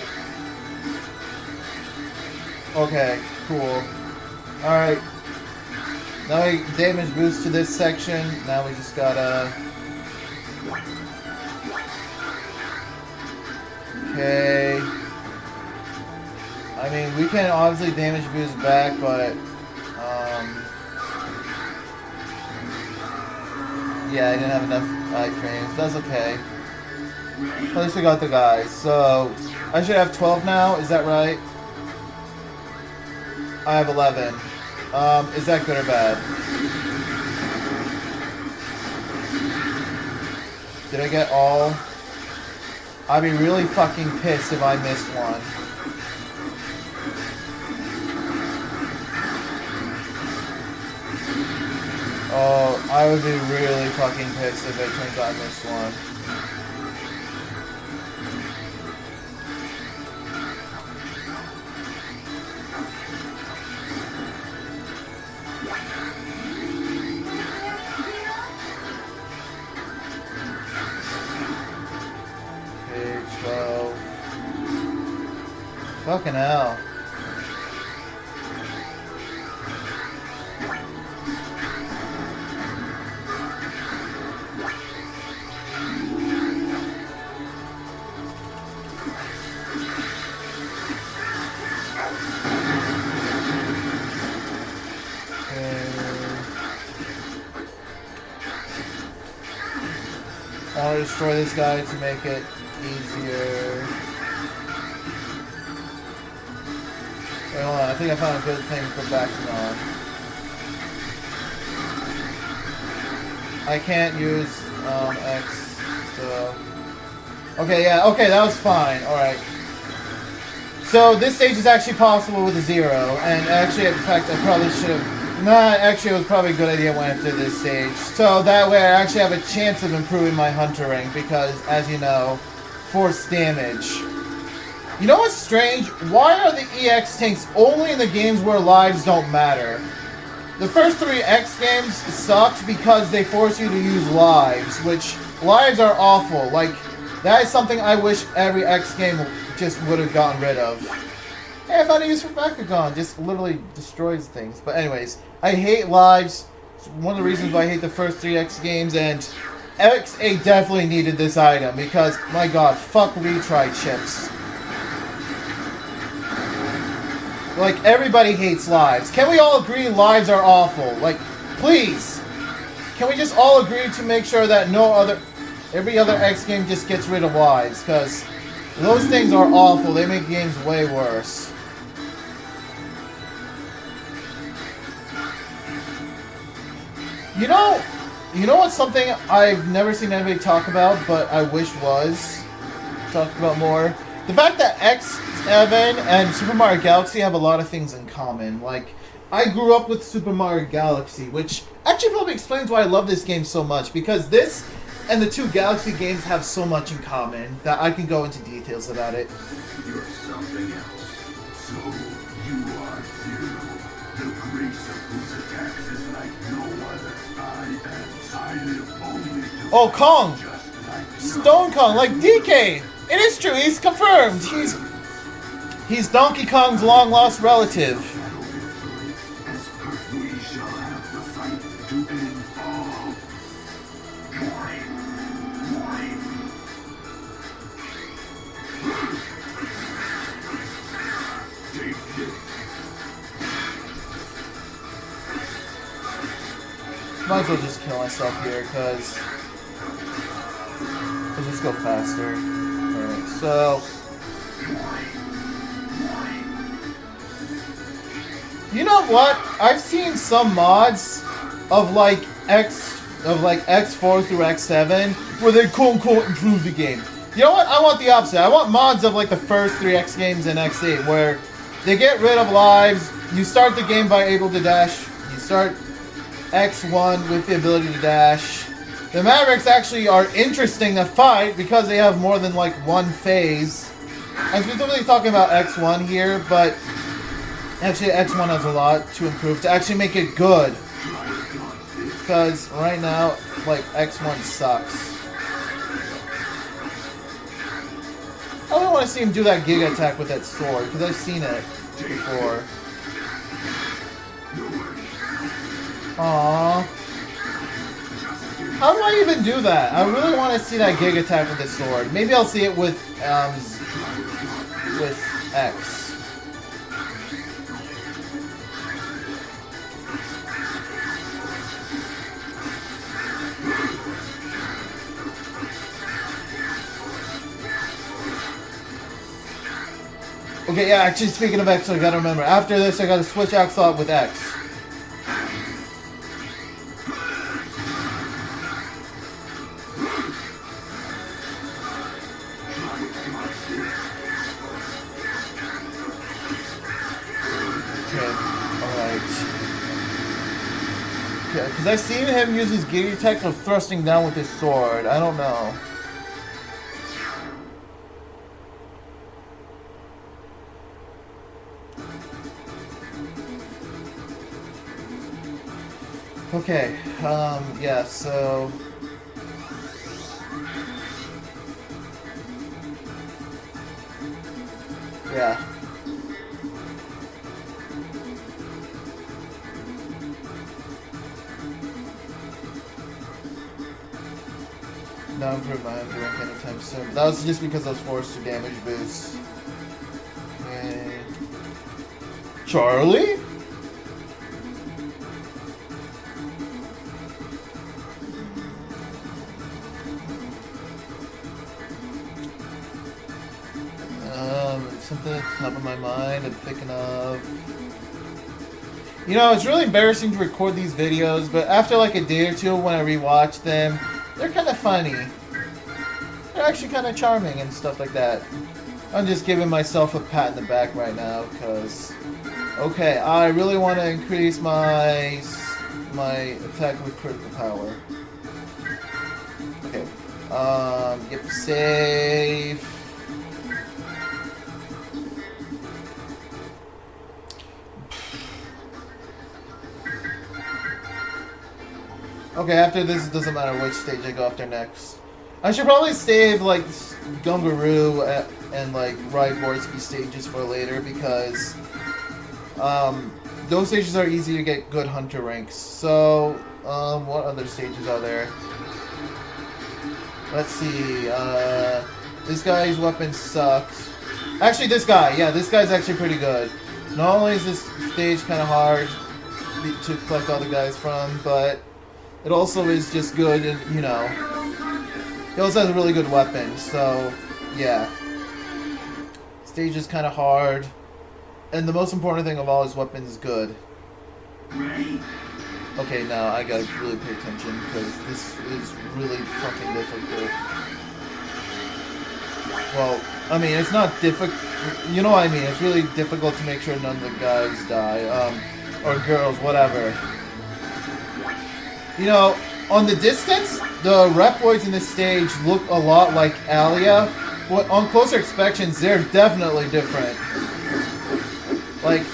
whoa! Okay, cool. Alright. Now we damage boost to this section. Now we just gotta... Okay. I mean, we can obviously damage boost back, but yeah, I didn't have enough iframes. That's okay. At least we got the guys. So I should have 12 now. Is that right? I have 11. Is that good or bad? Did I get all? I'd be really fucking pissed if I missed one. Oh, I would be really fucking pissed if it turns out I missed one. Okay, 12. Fucking hell. I want to destroy this guy to make it easier. Wait, hold on. I think I found a good thing for backing on. I can't use X, so... Okay, yeah, okay, that was fine. Alright. So, this stage is actually possible with a 0, and actually, in fact, I probably should have... Nah, actually, it was probably a good idea when I did this stage. So, that way I actually have a chance of improving my Hunter rank, because, as you know, force damage. You know what's strange? Why are the EX tanks only in the games where lives don't matter? The first 3 X games sucked because they force you to use lives, which lives are awful. Like, that is something I wish every X game just would have gotten rid of. Hey, I found a use for Bakugan. Just literally destroys things. But anyways, I hate lives. It's one of the reasons why I hate the first 3 X games, and XA definitely needed this item because, my god, fuck retry chips. Like, everybody hates lives. Can we all agree lives are awful? Like, please! Can we just all agree to make sure that every other X game just gets rid of lives? Because those things are awful. They make games way worse. You know what's something I've never seen anybody talk about, but I wish was talked about more? The fact that X7 and Super Mario Galaxy have a lot of things in common. Like, I grew up with Super Mario Galaxy, which actually probably explains why I love this game so much, because this and the 2 Galaxy games have so much in common that I can go into details about it. You're something else. So, you are Zero, the grace of whose attacks is like no other. I live only to Oh, Kong! just like Stone Kong, like DK! It is true, he's confirmed! He's Donkey Kong's long-lost relative. We shall have the fight to end all. Take this. Might as well just kill myself here, because let's just go faster. Alright, so... You know what? I've seen some mods of like X4 through X7 where they quote-unquote improve the game. You know what? I want the opposite. I want mods of like the first 3 X games and X8 where they get rid of lives, you start the game by able to dash, you start X1 with the ability to dash. The Mavericks actually are interesting to fight because they have more than like one phase. I'm specifically talking about X1 here, but actually X1 has a lot to improve to actually make it good. Because right now, like, X1 sucks. I don't want to see him do that Giga attack with that sword, because I've seen it before. Aww. How do I even do that? I really want to see that Giga attack with the sword. Maybe I'll see it with X. Okay, yeah, actually speaking of X, I gotta remember. After this, I gotta switch Axolot with X. Okay, alright. Okay, because I've seen him use his Giga attack of thrusting down with his sword. I don't know. Okay, yeah, so... Yeah. Not improve my Hunter rank anytime soon. That was just because I was forced to damage boost. Okay. Charlie? Let's something at the top of my mind I'm thinking of. You know, it's really embarrassing to record these videos, but after like a day or two when I rewatch them, they're kind of funny. They're actually kind of charming and stuff like that. I'm just giving myself a pat in the back right now because, okay, I really want to increase my attack with critical power. Okay. Yep, save. Okay, after this, it doesn't matter which stage I go after next. I should probably save, like, Gungaroo and, like, Rydworski stages for later, because, those stages are easy to get good hunter ranks. So, what other stages are there? Let's see, this guy's weapon sucks. Actually, this guy, yeah, this guy's actually pretty good. Not only is this stage kind of hard to collect all the guys from, but it also is just good, and, you know, he also has a really good weapon, so, yeah. Stage is kind of hard, and the most important thing of all, his weapon is good. Okay, now I gotta really pay attention, because this is really fucking difficult. Well, I mean, it's not difficult, you know what I mean, it's really difficult to make sure none of the guys die, or girls, whatever. You know, on the distance, the Reploids in this stage look a lot like Alia, but on closer inspections, they're definitely different. Like,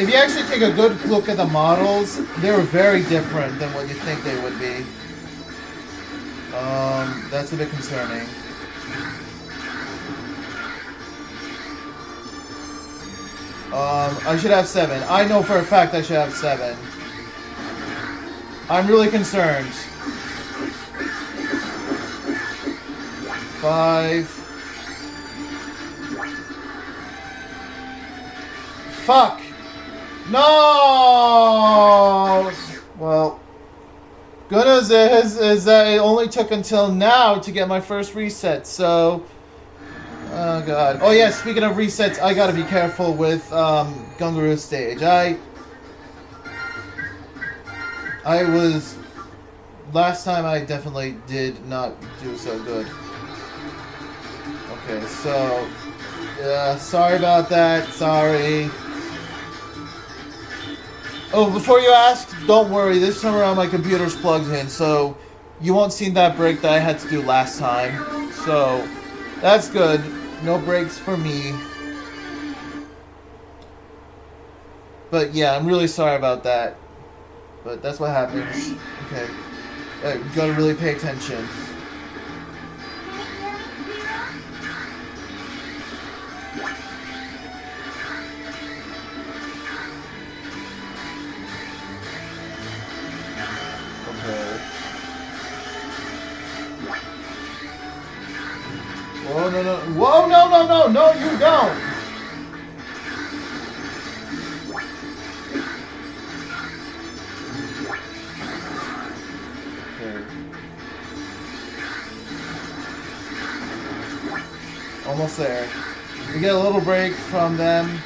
if you actually take a good look at the models, they're very different than what you think they would be. That's a bit concerning. I should have 7. I know for a fact I should have 7. I'm really concerned. 5. Fuck! No! Well, good as is that it only took until now to get my first reset, so... Oh god. Oh yeah, speaking of resets, I gotta be careful with Gungaroo stage. Last time I definitely did not do so good. Okay, so... sorry about that, sorry. Oh, before you ask, don't worry, this time around my computer's plugged in, so you won't see that break that I had to do last time. So, that's good. No breaks for me. But yeah, I'm really sorry about that. But that's what happens. Okay. You gotta really pay attention. Okay. Whoa, no, no. Whoa, no, no, no. No, you don't. Almost there. We get a little break from them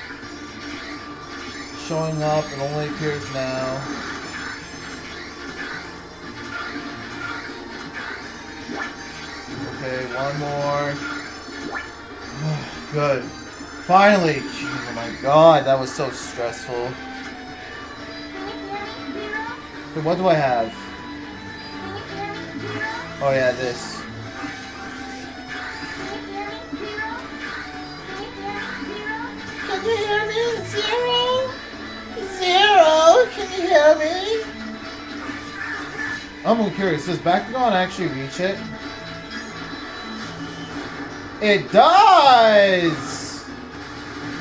showing up. It only appears now. Okay, one more. Good. Finally! Jeez, oh my god, that was so stressful. Okay, what do I have? Oh yeah, this. Can you hear me? Zero? Zero? Can you hear me? I'm curious, does Bakugan actually reach it? It does!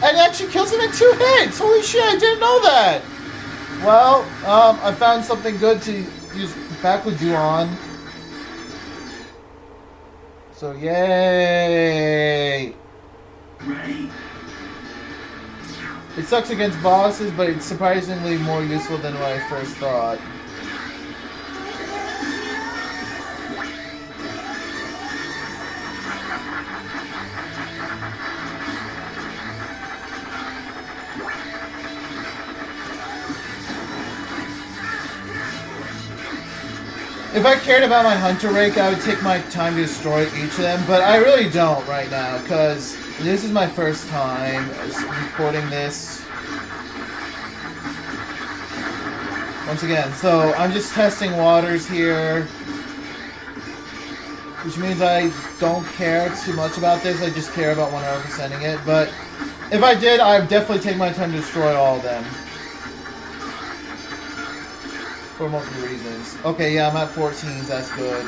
And it actually kills him in 2 hits! Holy shit, I didn't know that! Well, I found something good to use Bakugan on. So, yay! It sucks against bosses, but it's surprisingly more useful than what I first thought. If I cared about my hunter rake, I would take my time to destroy each of them, but I really don't right now, because this is my first time recording this. Once again, so I'm just testing waters here, which means I don't care too much about this, I just care about when I'm sending it, but if I did, I'd definitely take my time to destroy all of them. For multiple reasons. Okay, yeah, I'm at 14s, that's good.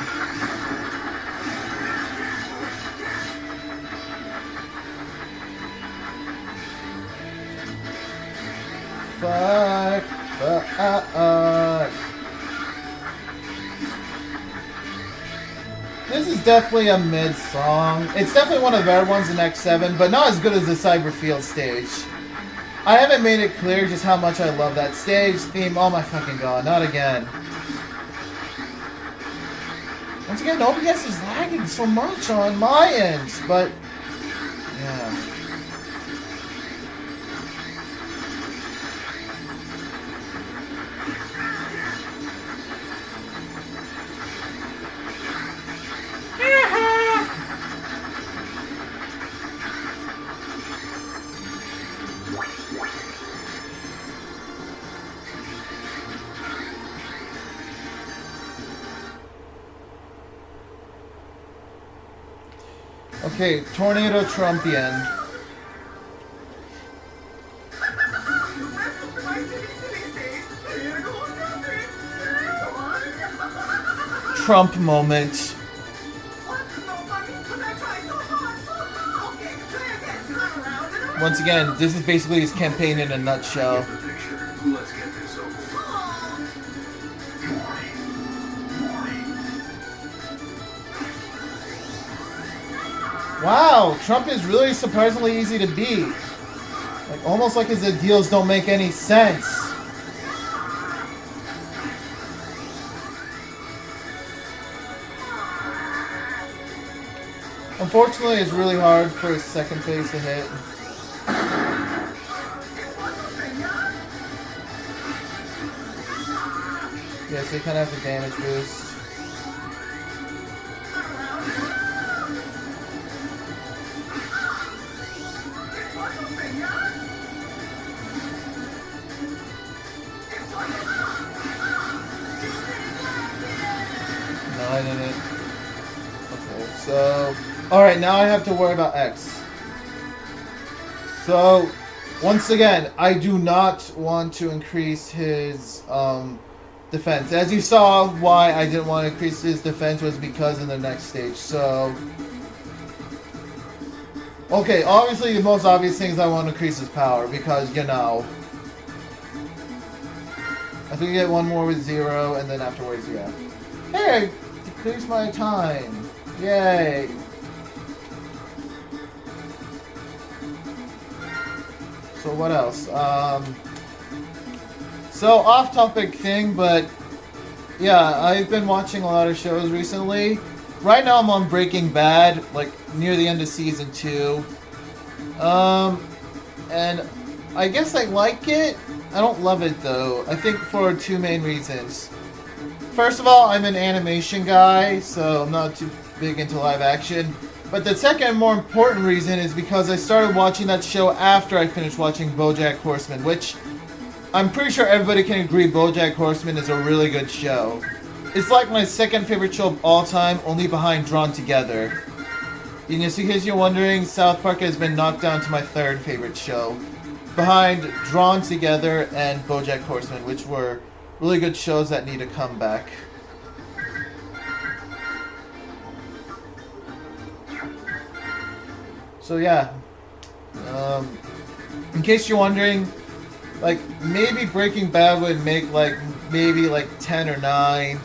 Fuck. This is definitely a mid song. It's definitely one of the better ones in X7, but not as good as the Cyberfield stage. I haven't made it clear just how much I love that stage theme. Oh my fucking god, not again. Once again, OBS is lagging so much on my end, but yeah. Okay, Tornado Trumpian. Trump moment. Once again, this is basically his campaign in a nutshell. Let's get this over with. Wow, Trump is really surprisingly easy to beat. Like, almost like his deals don't make any sense. Unfortunately, it's really hard for his second phase to hit. Yeah, so you kind of have the damage boost. No, I didn't. Okay, so... Alright, now I have to worry about X. So, once again, I do not want to increase his defense. As you saw, why I didn't want to increase his defense was because in the next stage. So, okay, obviously the most obvious thing is I want to increase his power because, you know, I think you get one more with 0 and then afterwards, yeah. Hey, decrease my time. Yay. So what else? So off-topic thing, but yeah, I've been watching a lot of shows recently. Right now I'm on Breaking Bad, like near the end of season 2. And I guess I like it. I don't love it though. I think for two main reasons. First of all, I'm an animation guy, so I'm not too big into live action. But the second more important reason is because I started watching that show after I finished watching BoJack Horseman, which I'm pretty sure everybody can agree BoJack Horseman is a really good show. It's like my second favorite show of all time, only behind Drawn Together. And just in case you're wondering, South Park has been knocked down to my third favorite show, behind Drawn Together and BoJack Horseman, which were really good shows that need a comeback. So yeah, in case you're wondering, like maybe Breaking Bad would make like maybe like 10 or 9,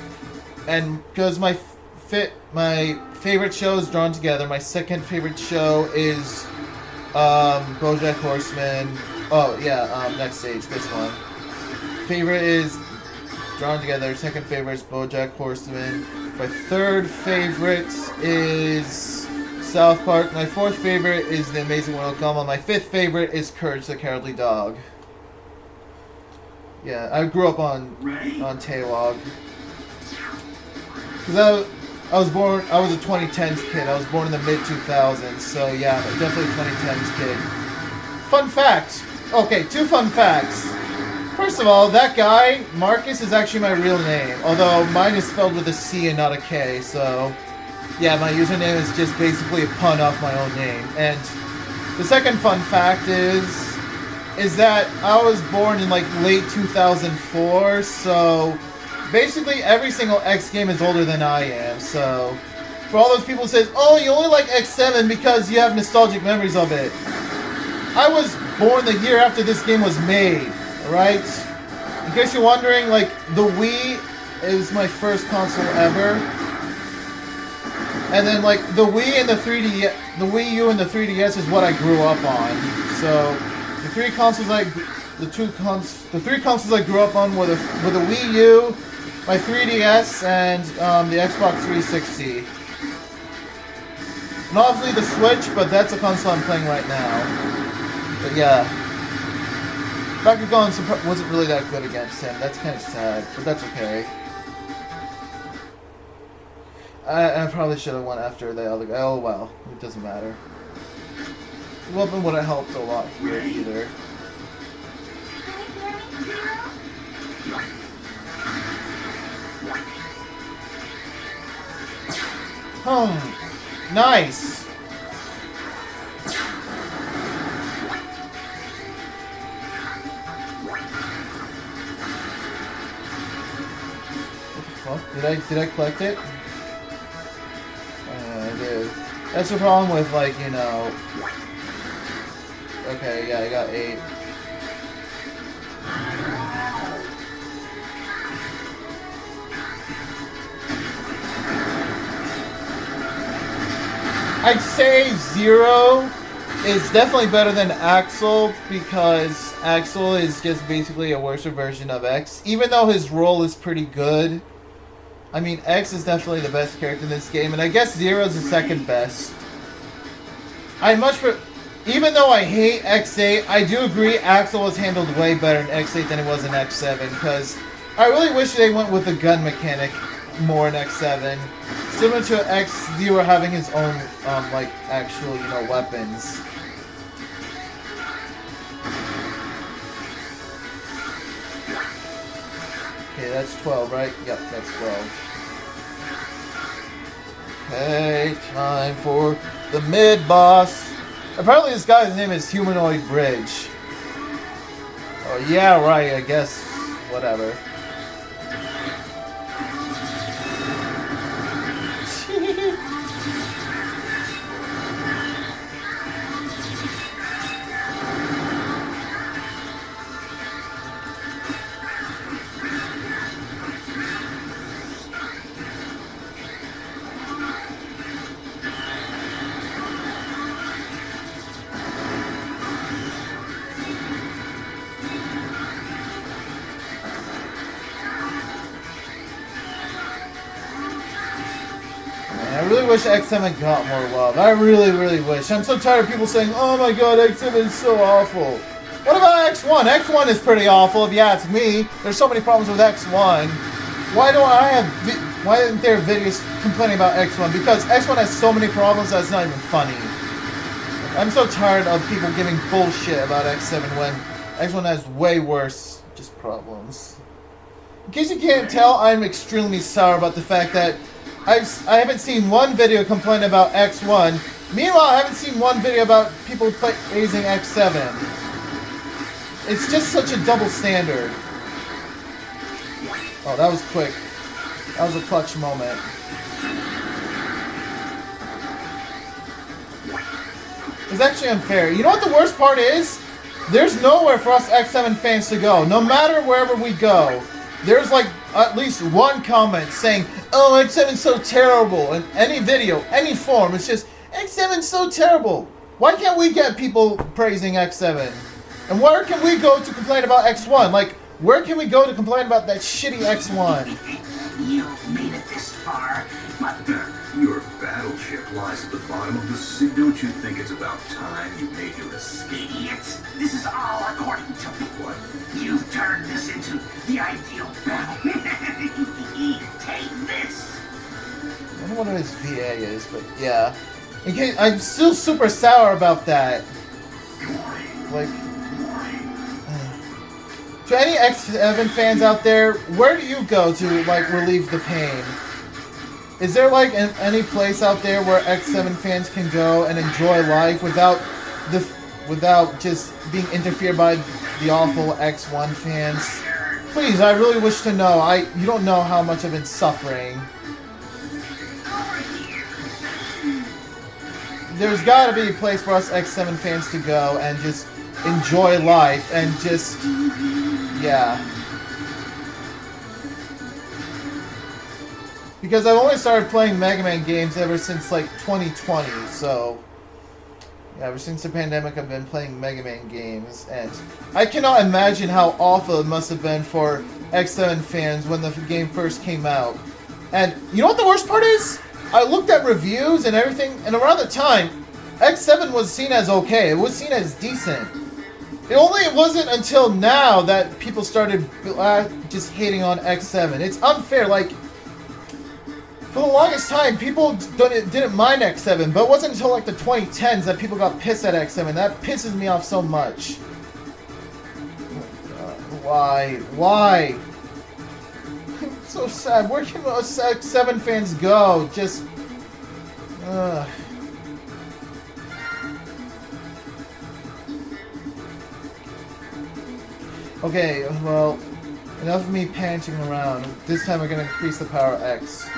and because my favorite show is Drawn Together, my second favorite show is BoJack Horseman. Oh yeah, next stage, this one. Favorite is Drawn Together. Second favorite is BoJack Horseman. My third favorite is South Park. My fourth favorite is The Amazing World of Gumball. My fifth favorite is Courage the Cowardly Dog. Yeah, I grew up on Taewog. Because I was a 2010s kid. I was born in the mid-2000s. So yeah, definitely 2010s kid. Fun fact. Okay, 2 fun facts. First of all, that guy, Marcus, is actually my real name. Although mine is spelled with a C and not a K. So yeah, my username is just basically a pun off my own name. And the second fun fact is that I was born in like late 2004, so basically every single X game is older than I am. So for all those people who say, oh, you only like X7 because you have nostalgic memories of it. I was born the year after this game was made, alright? In case you're wondering, like, the Wii is my first console ever. And then, like, the Wii and the Wii U and the 3DS is what I grew up on. So the three consoles I grew up on were the Wii U, my 3DS, and the Xbox 360. And obviously the Switch, but that's a console I'm playing right now. But yeah, Bakugan wasn't really that good against him. That's kind of sad, but that's okay. I probably should have went after the other guy. Oh well, it doesn't matter. The weapon would have helped a lot here either. Nice! What the fuck? Did I collect it? I did. That's the problem with, like, you know... Okay, yeah, I got 8. I'd say 0 is definitely better than Axel, because Axel is just basically a worse version of X. Even though his role is pretty good, I mean, X is definitely the best character in this game, and I guess 0 is the second best. Even though I hate X8, I do agree Axel was handled way better in X8 than it was in X7, because I really wish they went with the gun mechanic more in X7. Similar to X0 having his own, like, actual, you know, weapons. Okay, that's 12, right? Yep, that's 12. Okay, time for the mid-boss. Apparently this guy's name is Humanoid Bridge. Oh, yeah, right, I guess. Whatever. I really wish X7 got more love. I really, really wish. I'm so tired of people saying, oh my god, X7 is so awful. What about X1? X1 is pretty awful, if you ask me. There's so many problems with X1. Why isn't there videos complaining about X1? Because X1 has so many problems that it's not even funny. I'm so tired of people giving bullshit about X7 when X1 has way worse just problems. In case you can't tell, I'm extremely sour about the fact that I haven't seen one video complain about X1. Meanwhile, I haven't seen one video about people praising X7. It's just such a double standard. Oh, that was quick. That was a clutch moment. It's actually unfair. You know what the worst part is? There's nowhere for us X7 fans to go. No matter wherever we go, there's like at least one comment saying, oh, X7's so terrible. In any video, any form, it's just, X7's so terrible. Why can't we get people praising X7? And where can we go to complain about X1? Like, where can we go to complain about that shitty X1? You've made it this far, but your battleship lies at the bottom of the sea. Don't you think it's about time you made your escape? Idiots! This is all according to what? You've turned this into the ideal battle. Take this! what his VA is, but yeah. In case, I'm still super sour about that. Like, to any X7 fans out there, where do you go to like relieve the pain? Is there like any place out there where X7 fans can go and enjoy life without just being interfered by the awful X1 fans? Please, I really wish to know. You don't know how much I've been suffering. There's gotta be a place for us X7 fans to go and just enjoy life and just, yeah. Because I've only started playing Mega Man games ever since like 2020, so yeah, ever since the pandemic I've been playing Mega Man games, and I cannot imagine how awful it must have been for X7 fans when the game first came out. And you know what the worst part is? I looked at reviews and everything, and around the time, X7 was seen as okay. It was seen as decent. It wasn't until now that people started just hating on X7. It's unfair. Like, for the longest time, people didn't mind X7, but it wasn't until like the 2010s that people got pissed at X7. That pisses me off so much. Why? Why? So sad. Where can us X7 fans go? Just, Okay, well, enough of me panting around. This time we're gonna increase the power X.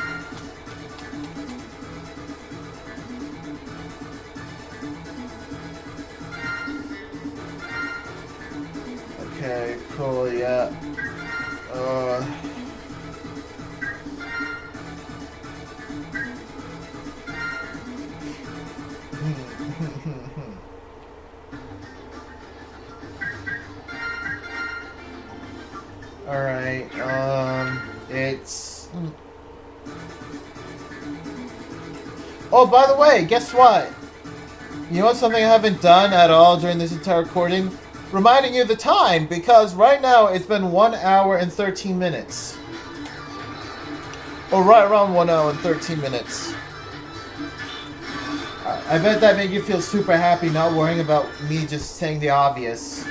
Okay, cool, yeah. Alright, it's... Oh, by the way, guess what? You know something I haven't done at all during this entire recording? Reminding you of the time, because right now it's been 1 hour and 13 minutes. Or right around 1 hour and 13 minutes. I bet that made you feel super happy not worrying about me just saying the obvious.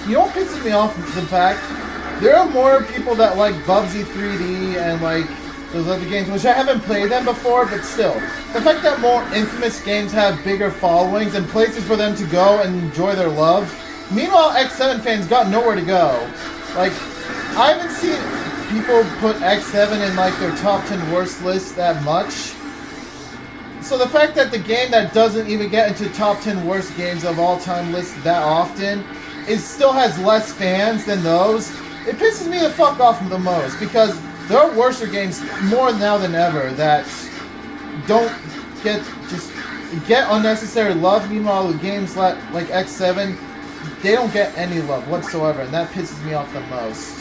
You know what pisses me off is the fact there are more people that like Bubsy 3D and like those other games, which I haven't played them before, but still. The fact that more infamous games have bigger followings and places for them to go and enjoy their love. Meanwhile, X7 fans got nowhere to go. Like, I haven't seen people put X7 in like their top 10 worst list that much. So the fact that the game that doesn't even get into top 10 worst games of all time lists that often still has less fans than those, it pisses me the fuck off the most, because there are worser games more now than ever that don't get unnecessary love. Meanwhile, the games like X7, they don't get any love whatsoever, and that pisses me off the most.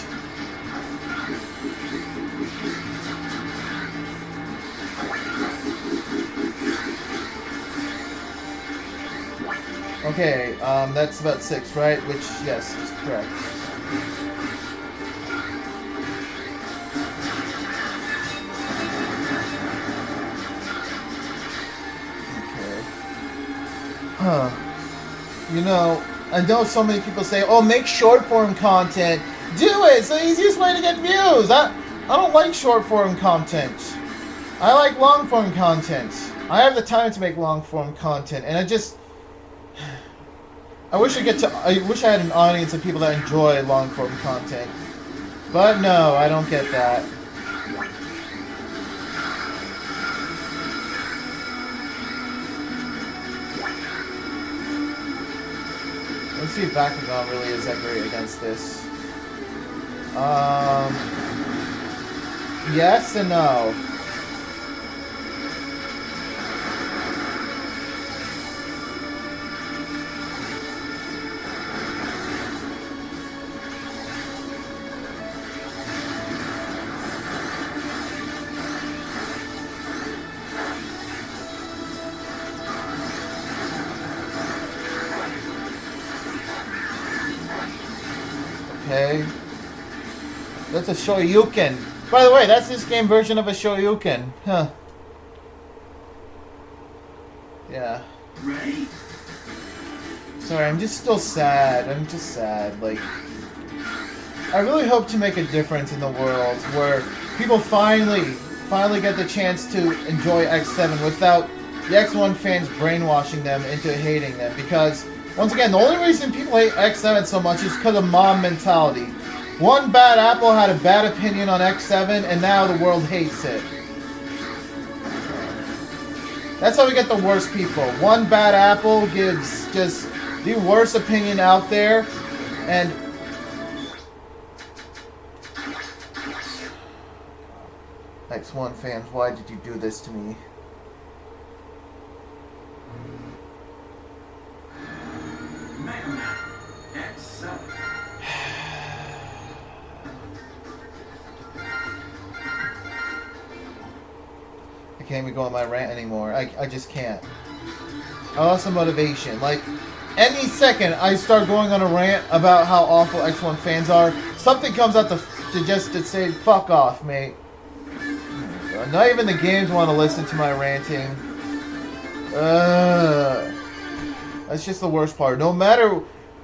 Okay, that's about 6, right? Which, yes, is correct. Okay. Huh. You know, I know so many people say, oh, make short form content. Do it! It's the easiest way to get views! I don't like short form content. I like long form content. I have the time to make long form content, and I wish I had an audience of people that enjoy long form content. But no, I don't get that. see if Bakugan really is that great against this. Yes and no. Okay. That's a Shoryuken. By the way, that's this game version of a Shoryuken. Huh. Yeah. Ready? Sorry, I'm just still sad. I'm just sad. Like, I really hope to make a difference in the world where people finally get the chance to enjoy X7 without the X1 fans brainwashing them into hating them. Because, once again, the only reason people hate X7 so much is because of mom mentality. One bad apple had a bad opinion on X7, and now the world hates it. That's how we get the worst people. One bad apple gives just the worst opinion out there, and X1 fans, why did you do this to me? Mega Man X7. I can't even go on my rant anymore. I just can't. I lost the motivation. Like, any second I start going on a rant about how awful X1 fans are, something comes out to say, fuck off, mate. Not even the games want to listen to my ranting. That's just the worst part. No matter,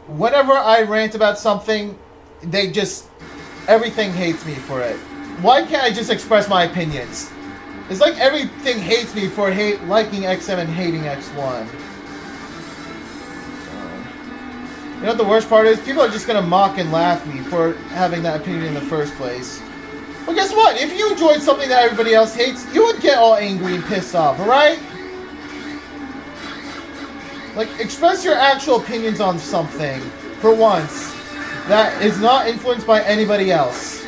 whenever I rant about something, everything hates me for it. Why can't I just express my opinions? It's like everything hates me for liking X7 and hating X1. You know what the worst part is? People are just gonna mock and laugh me for having that opinion in the first place. But guess what? If you enjoyed something that everybody else hates, you would get all angry and pissed off, alright? Like, express your actual opinions on something, for once, that is not influenced by anybody else.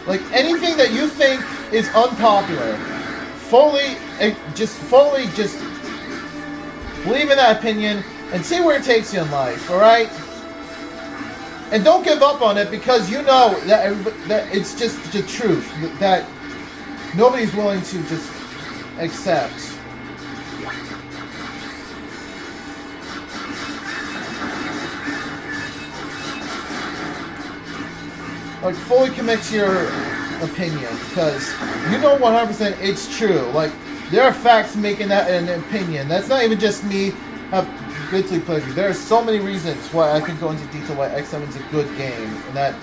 Like, anything that you think is unpopular, fully believe in that opinion and see where it takes you in life, alright? And don't give up on it because you know that it's just the truth that nobody's willing to just accept. Like, fully commit to your opinion because you know 100% it's true. Like, there are facts making that an opinion. That's not even just me have guilty pleasures. There are so many reasons why I can go into detail why X7 is a good game, and that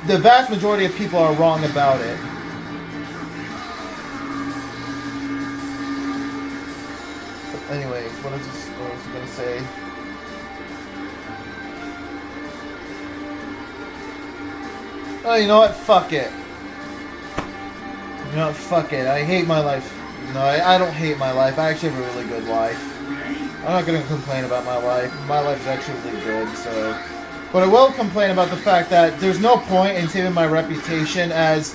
the vast majority of people are wrong about it. But anyways, what was I gonna say? Oh, you know what? Fuck it. You know what? Fuck it. I hate my life. No, I don't hate my life. I actually have a really good life. I'm not going to complain about my life. My life is actually really good, so... But I will complain about the fact that there's no point in saving my reputation, as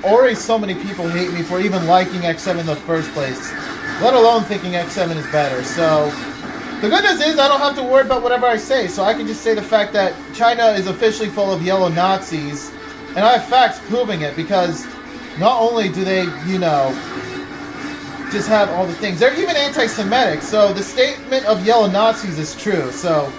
already so many people hate me for even liking X7 in the first place, let alone thinking X7 is better. So, the good news is I don't have to worry about whatever I say, so I can just say the fact that China is officially full of yellow Nazis, and I have facts proving it, because not only do they, you know, just have all the things, they're even anti-Semitic, so the statement of yellow Nazis is true. So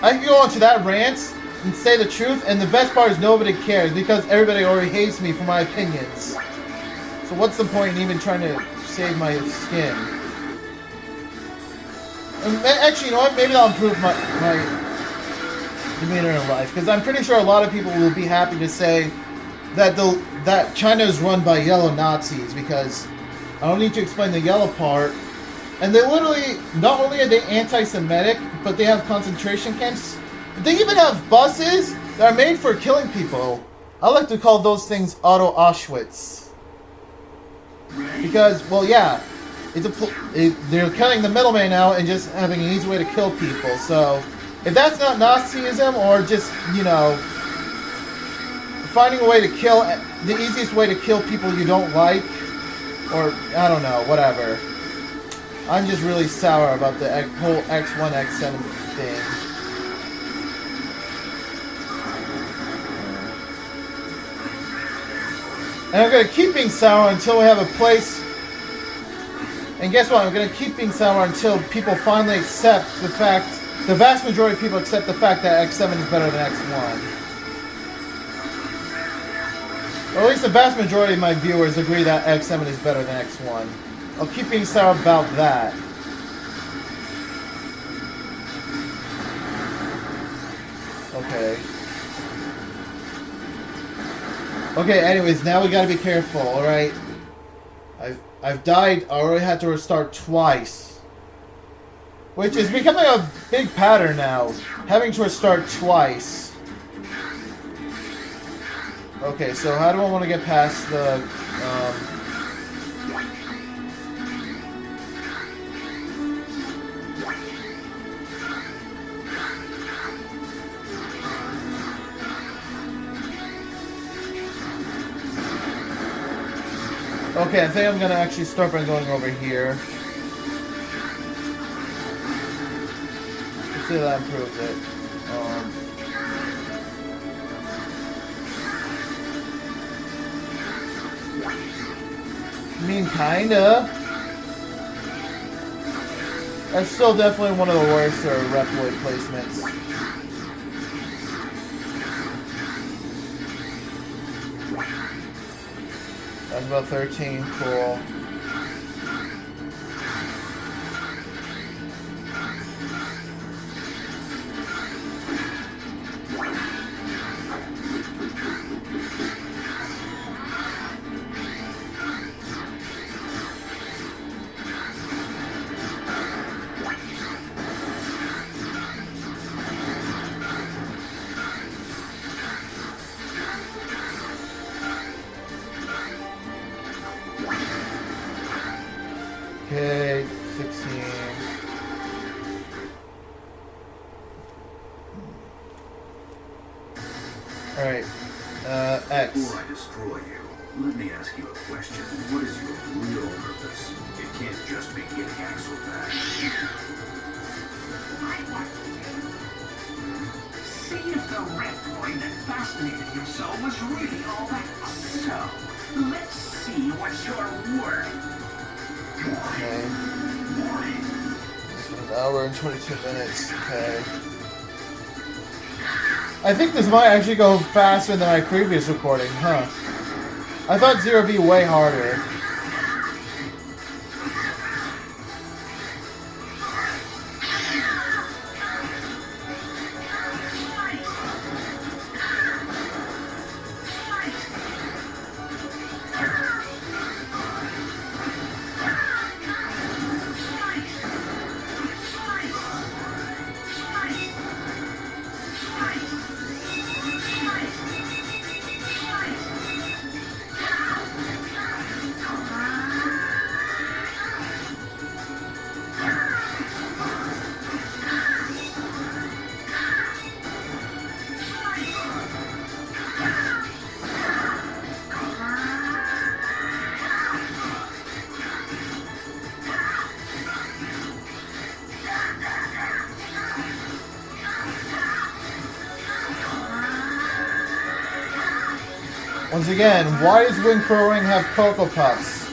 I can go into that rant and say the truth, and the best part is nobody cares, because everybody already hates me for my opinions. So what's the point in even trying to save my skin? And actually, you know what, maybe I'll improve my demeanor in life, because I'm pretty sure a lot of people will be happy to say that that China is run by yellow Nazis, because I don't need to explain the yellow part. And they literally, not only are they anti-Semitic, but they have concentration camps. They even have buses that are made for killing people. I like to call those things Auto Auschwitz. Because, well, yeah, they're cutting the middleman out and just having an easy way to kill people. So, If that's not Nazism or just, you know, finding a way to kill, the easiest way to kill people you don't like, or, I don't know, whatever. I'm just really sour about the whole X1, X7 thing. And I'm gonna keep being sour until we have a place. And guess what? I'm gonna keep being sour until people finally accept the fact, the vast majority of people accept the fact that X7 is better than X1. Or at least the vast majority of my viewers agree that X7 is better than X1. I'll keep being sour about that. Okay. Okay, anyways, now we gotta be careful, alright? I've died, I already had to restart twice. Which is becoming a big pattern now. Having to restart twice. Okay, so how do I want to get past the, Okay, I think I'm gonna actually start by going over here. Let's see if that improves it. I mean, kinda. That's still definitely one of the worst Reploid placements. That's about 13, cool. Okay, 16. Alright, X. Before I destroy you, let me ask you a question. What is your real purpose? It can't just be getting Axel back. I want to see if the Reploid that fascinated you so was really all that. So, let's see what you're worth. Okay. It's been an hour and 22 minutes. Okay. I think this might actually go faster than my previous recording, huh? I thought Zero would be way harder. Once again, why does Wind Crowing have Cocoa Puffs?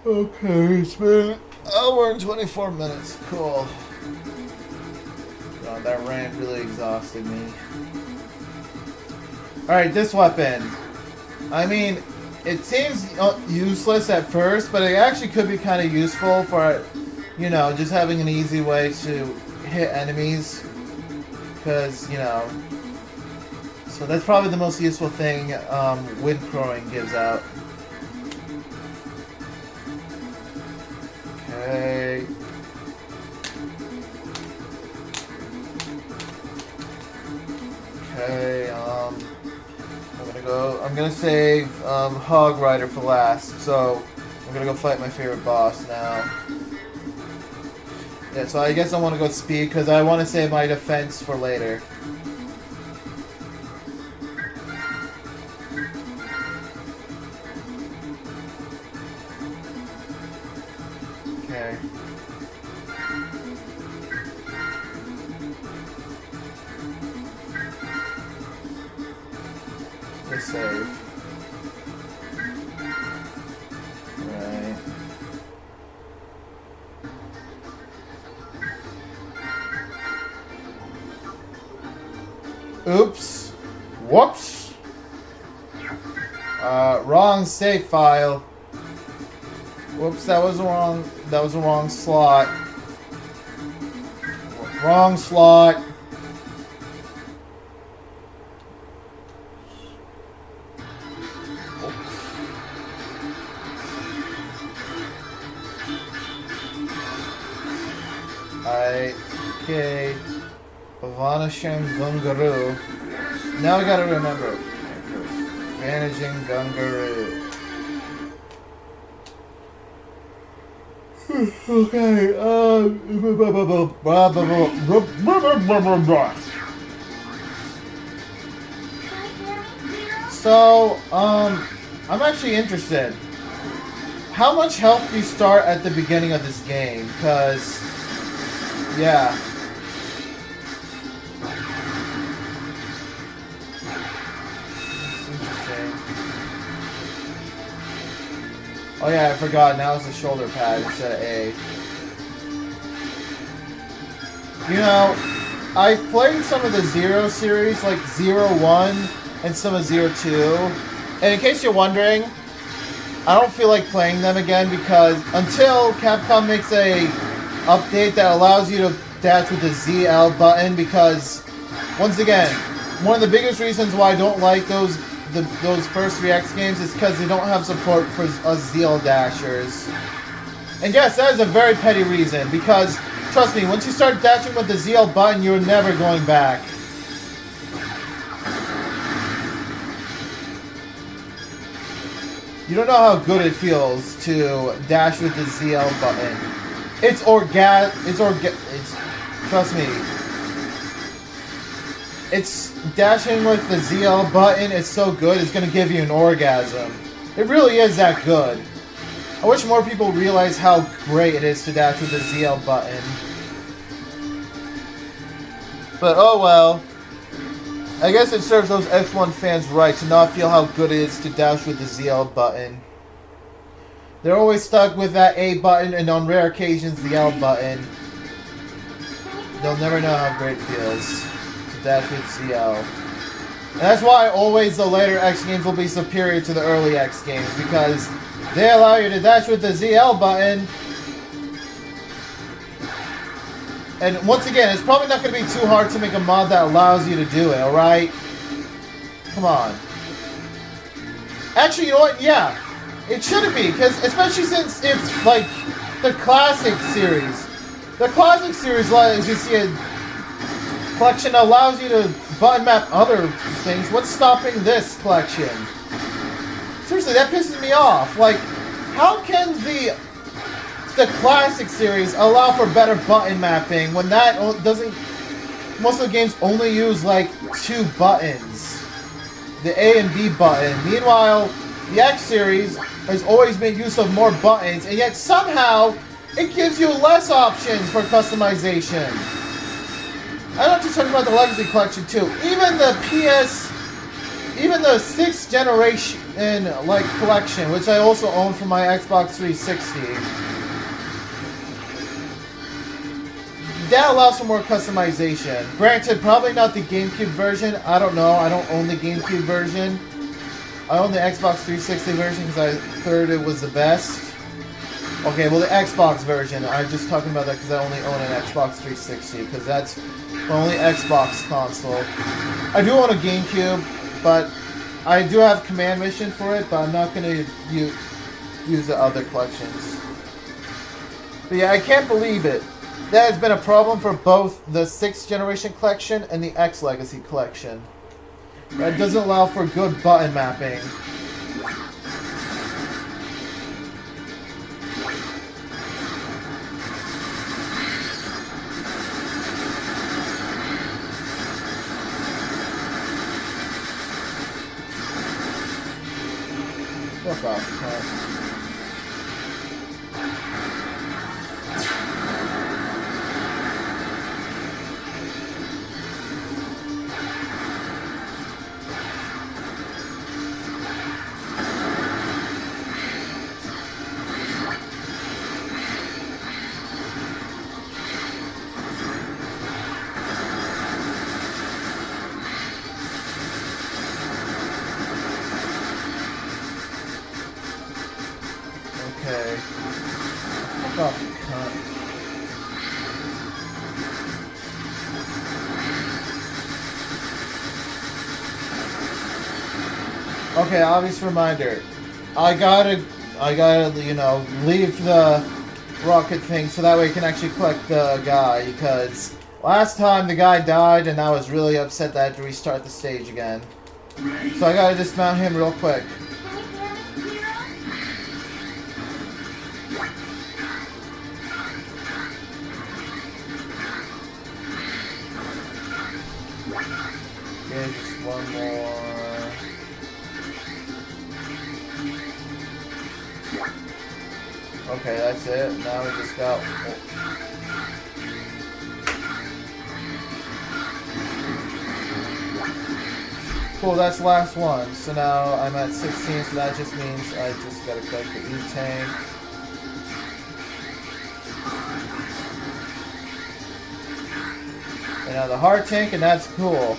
Okay, it's been an hour and 24 minutes. Cool. God, that rant really exhausted me. Alright, this weapon. I mean, it seems useless at first, but it actually could be kind of useful for, you know, just having an easy way to hit enemies. Because, you know, so that's probably the most useful thing Wind Crowing gives out. Okay. gonna save Hog Rider for last, so I'm gonna go fight my favorite boss now. Yeah, so I guess I want to go speed because I want to save my defense for later. Okay. Let's save. Right. Oops. Whoops. Wrong save file. Whoops, that was the wrong slot. Wrong slot. Okay. Vanishing Gungaroo. Now I gotta remember. Vanishing Gungaroo. Okay, so, I'm actually interested. How much health do you start at the beginning of this game? Because, yeah. It's interesting. Oh yeah, I forgot. Now it's the shoulder pad instead of A. You know, I've played some of the Zero series, like Zero 1 and some of Zero 2. And in case you're wondering, I don't feel like playing them again because until Capcom makes a update that allows you to dash with the ZL button, because once again, one of the biggest reasons why I don't like those first 3X games is because they don't have support for us ZL dashers. And yes, that is a very petty reason, because trust me, once you start dashing with the ZL button, you're never going back. You don't know how good it feels to dash with the ZL button. It's trust me. It's dashing with the ZL button is so good, it's gonna give you an orgasm. It really is that good. I wish more people realize how great it is to dash with the ZL button. But oh well. I guess it serves those F1 fans right to not feel how good it is to dash with the ZL button. They're always stuck with that A button and on rare occasions the L button. They'll never know how great it feels to dash with ZL. And that's why always the later X games will be superior to the early X games, because they allow you to dash with the ZL button. And once again, it's probably not going to be too hard to make a mod that allows you to do it, alright? Come on. Actually, you know what? Yeah. It shouldn't be, because especially since it's, like, the classic series. The classic series, like, as you see, a collection allows you to button map other things. What's stopping this collection? Seriously, that pisses me off. Like, how can the classic series allow for better button mapping when that doesn't... Most of the games only use, like, 2 buttons. The A and B button. Meanwhile, the X series has always made use of more buttons, and yet somehow it gives you less options for customization. I'm not just talking about the Legacy Collection too. Even the even the 6th generation like collection, which I also own for my Xbox 360. That allows for more customization. Granted, probably not the GameCube version. I don't know. I don't own the GameCube version. I own the Xbox 360 version because I heard it was the best. Okay, well the Xbox version. I'm just talking about that because I only own an Xbox 360 because that's my only Xbox console. I do own a GameCube, but I do have Command Mission for it, but I'm not going to use the other collections. But yeah, I can't believe it. That has been a problem for both the 6th generation collection and the X Legacy collection. That doesn't allow for good button mapping. Fuck off, cunt. Okay. Fuck off, you cunt. Okay, obvious reminder. I gotta, you know, leave the rocket thing so that way I can actually collect the guy, because last time the guy died and I was really upset that I had to restart the stage again. So I gotta dismount him real quick. Okay, just one more. Okay, that's it. Now we just got... Cool, that's the last one. So now I'm at 16, so that just means I just gotta collect the E-Tank. And now the hard tank, and that's cool.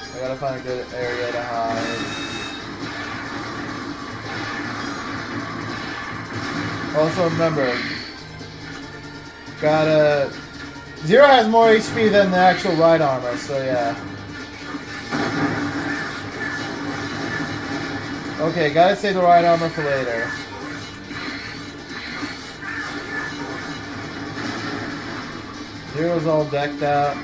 I gotta find a good area to hide. Also remember, Zero has more HP than the actual right armor, so yeah. Okay, gotta save the right armor for later. Zero's all decked out.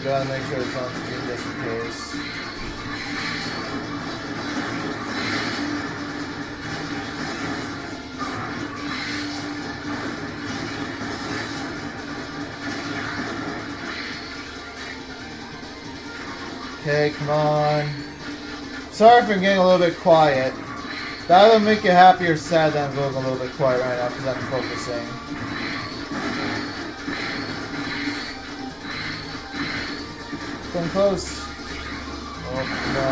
Gotta make sure it's on screen just in case. Okay, come on. Sorry if I'm getting a little bit quiet. That'll make you happy or sad that I'm going a little bit quiet right now because I'm focusing. Getting close. Oh, no.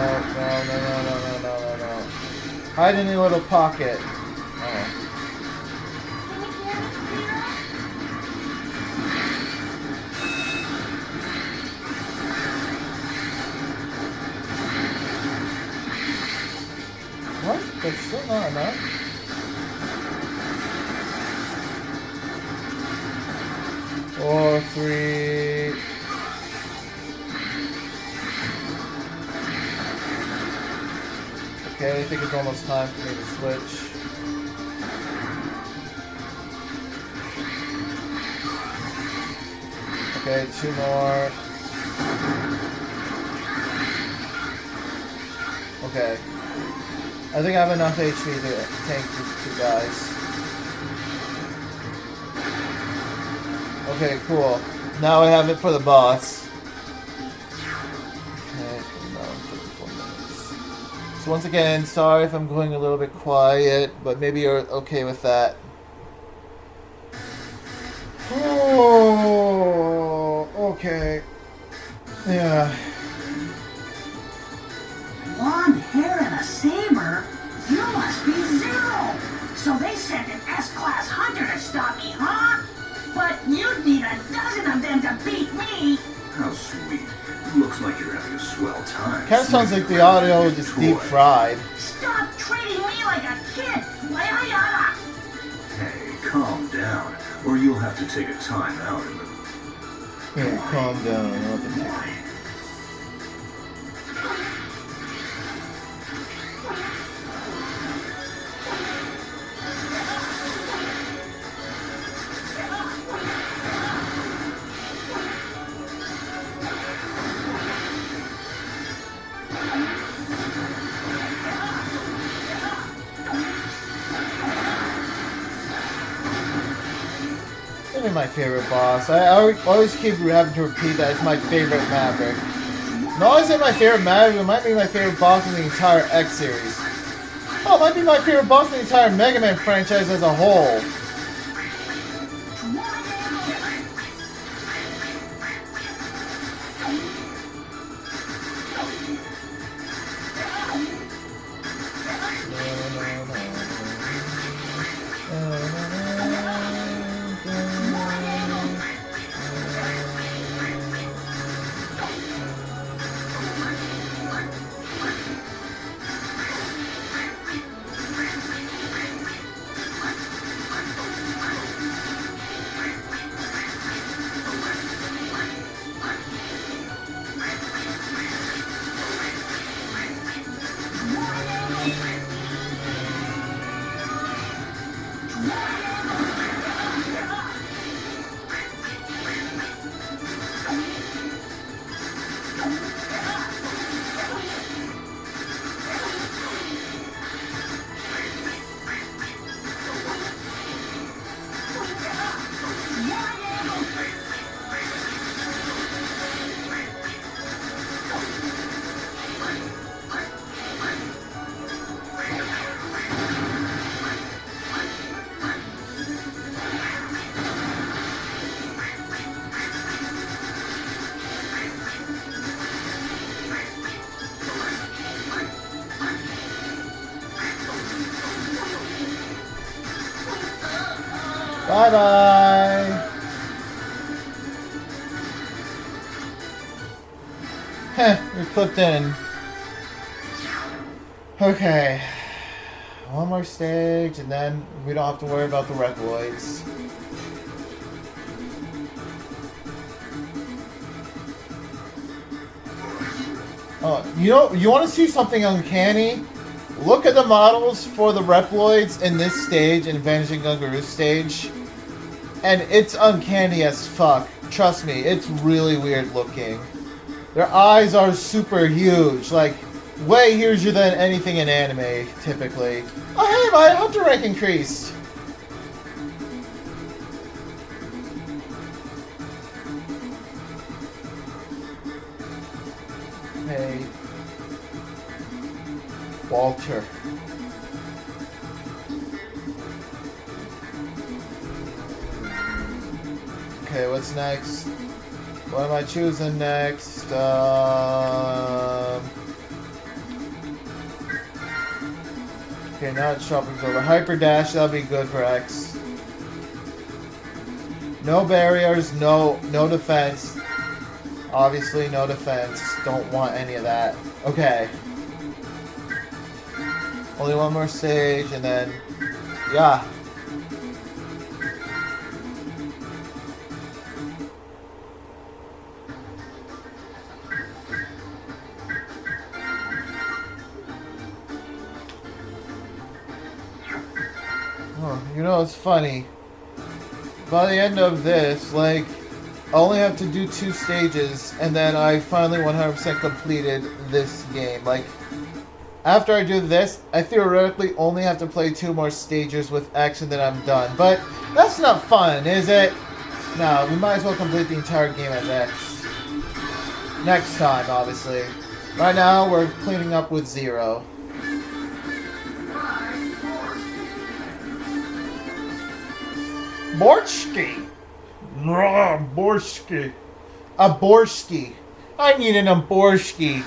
Hide in a little pocket. Oh. What? That's still not enough. Or 3. Okay, I think it's almost time for me to switch. Okay, 2 more. Okay. I think I have enough HP to tank these 2 guys. Okay, cool. Now I have it for the boss. Okay, now 54 minutes. So once again, sorry if I'm going a little bit quiet, but maybe you're okay with that. Oh, okay. Yeah. Long hair and a saber? You must be Zero! So they sent an S-Class hunter to stop me, huh? But you'd need a dozen of them to beat me! How sweet. Looks like you're having a swell time. Kind of sounds like the audio is just deep fried. Stop treating me like a kid! Layayana! Hey, calm down, or you'll have to take a time out in the... Yeah, calm down. I'll be back. be my favorite boss. I always keep having to repeat that it's my favorite Maverick. Not only is it my favorite Maverick, it might be my favorite boss in the entire X series. Oh, it might be my favorite boss in the entire Mega Man franchise as a whole. Bye-bye! Heh, you're clipped in. Okay. One more stage, and then we don't have to worry about the Reploids. Oh, you want to see something uncanny? Look at the models for the Reploids in this stage, in Vanishing Gungaroo stage. And it's uncanny as fuck. Trust me, it's really weird looking. Their eyes are super huge, like, way huger than anything in anime, typically. Oh hey, my hunter rank increased! Hey. Walter. Okay, what's next? What am I choosing next? Okay, now it's shopping's over. Hyper Dash, that'll be good for X. No barriers, no defense. Obviously, no defense. Don't want any of that. Okay. Only one more stage, and then, yeah. You know, it's funny. By the end of this, like, I only have to do 2 stages, and then I finally 100% completed this game. Like, after I do this, I theoretically only have to play 2 more stages with X, and then I'm done. But that's not fun, is it? No, we might as well complete the entire game as X. Next time, obviously. Right now, we're cleaning up with 0. Borski. Borski. A Borski. I need an Borski.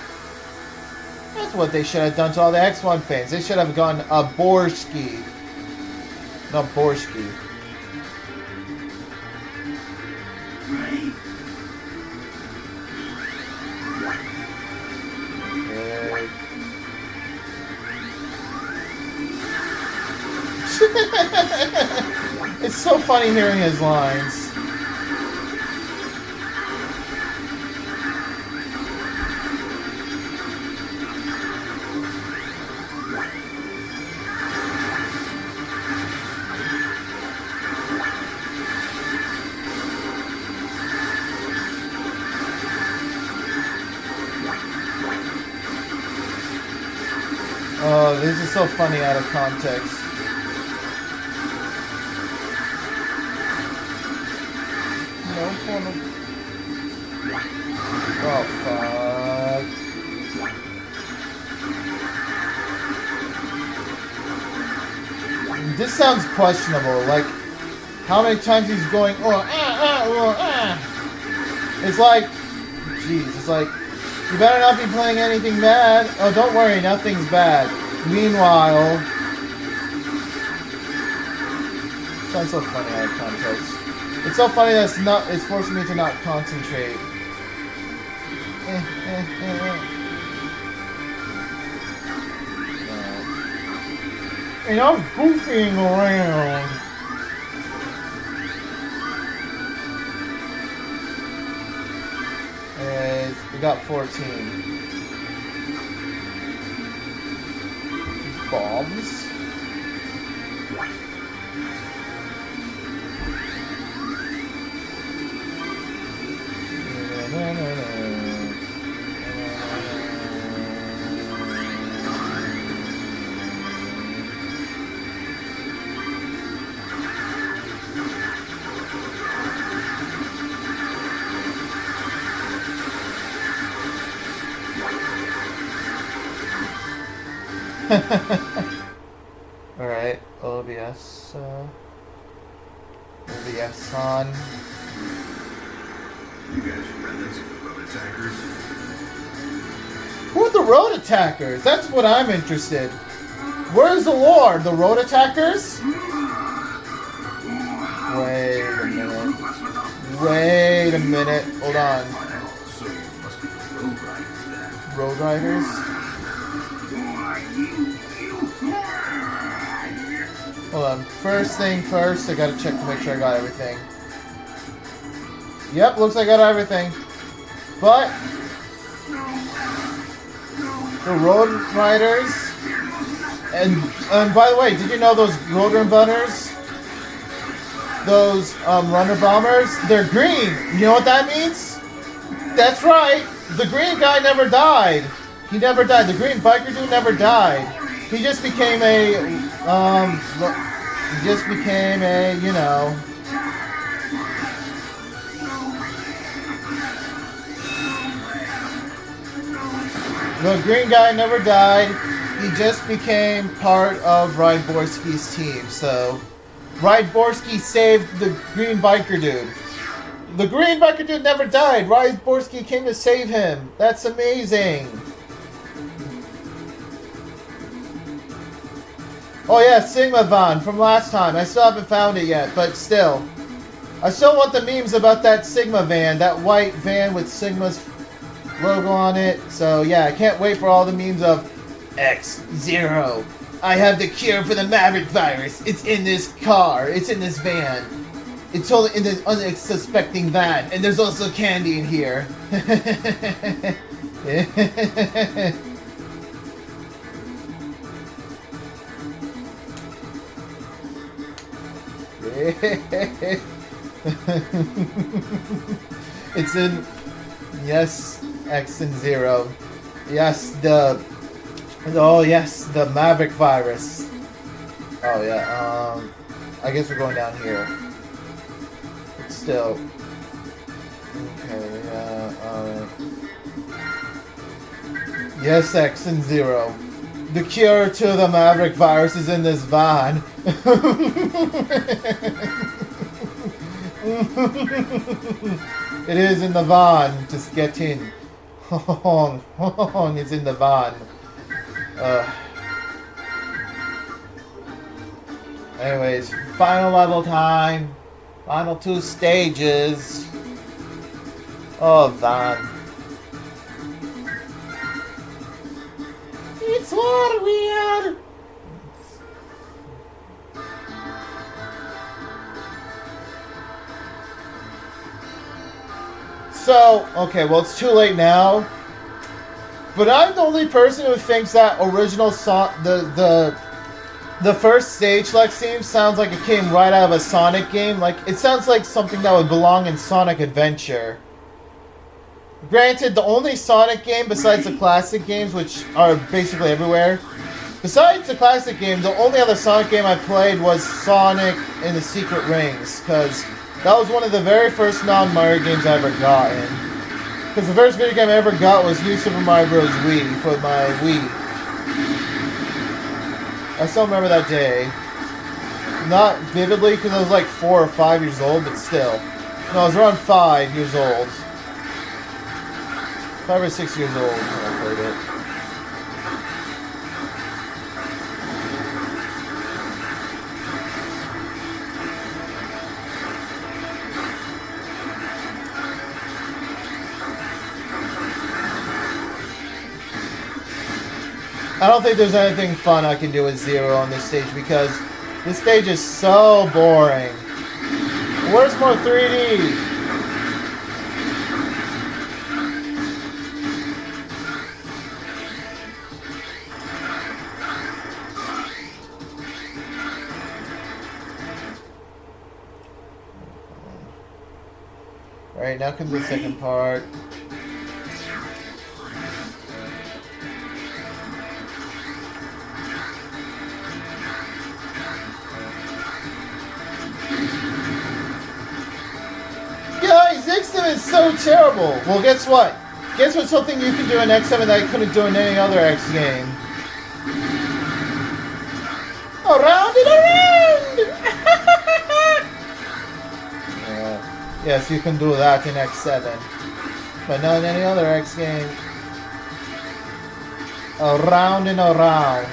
That's what they should have done to all the X1 fans. They should have gone a Borski. No, Borski. Ready? It's so funny hearing his lines. Oh, this is so funny out of context. Don't pull no... Oh, fuck. This sounds questionable. Like, how many times he's going, It's like, jeez, it's like, you better not be playing anything bad. Oh, don't worry, nothing's bad. Meanwhile, sounds so funny out of context. It's so funny that it's forcing me to not concentrate. And I'm goofing around. And we got 14. Bombs. Alright, OBS, OBS on. You guys are remnants of the road attackers? Who are the road attackers? That's what I'm interested. Where's the lore? The road attackers? Wait a minute. Wait a minute. Hold on. So you must be the road riders then. Road riders? Hold on. First thing first, I gotta check to make sure I got everything. Yep, looks like I got everything. But the road riders, and by the way, did you know those road runners, those runner bombers, they're green. You know what that means? That's right. The green guy never died. He never died. The green biker dude never died. He just became you know. The green guy never died. He just became part of Rydborski's team. So, Rydborski saved the green biker dude. The green biker dude never died. Rydborski came to save him. That's amazing. Oh yeah, Sigma Van from last time. I still haven't found it yet, but still. I still want the memes about that Sigma van, that white van with Sigma's logo on it. So yeah, I can't wait for all the memes of X0. I have the cure for the Maverick virus. It's in this car. It's in this van. It's totally in this unsuspecting van. And there's also candy in here. It's in, yes, X and 0. Yes, the Maverick virus. Oh yeah, I guess we're going down here. But still. Okay, yes, X and 0. The cure to the Maverick virus is in this van. It is in the van. Just get in. It's in the van. Anyways, final level time. Final 2 stages. Oh, van. It's what we are. So, okay, well, it's too late now. But I'm the only person who thinks that original song, the first stage select theme sounds like it came right out of a Sonic game. Like, it sounds like something that would belong in Sonic Adventure. Granted, the only Sonic game besides the classic games, which are basically everywhere, besides the classic game, the only other Sonic game I played was Sonic and the Secret Rings, because That was one of the very first non-Mario games I ever gotten. Because the first video game I ever got was New Super Mario Bros. Wii for my Wii. I still remember that day. Not vividly because I was like 4 or 5 years old, but still. No, I was around 5 years old. 5 or 6 years old when I played it. I don't think there's anything fun I can do with Zero on this stage because this stage is so boring. Where's more 3D? Alright, now comes the second part. Guys, X7 is so terrible! Well, guess what? Guess what's something you can do in X7 that I couldn't do in any other X game? Around and around! Yes, you can do that in X7. But not in any other X game. Around and around.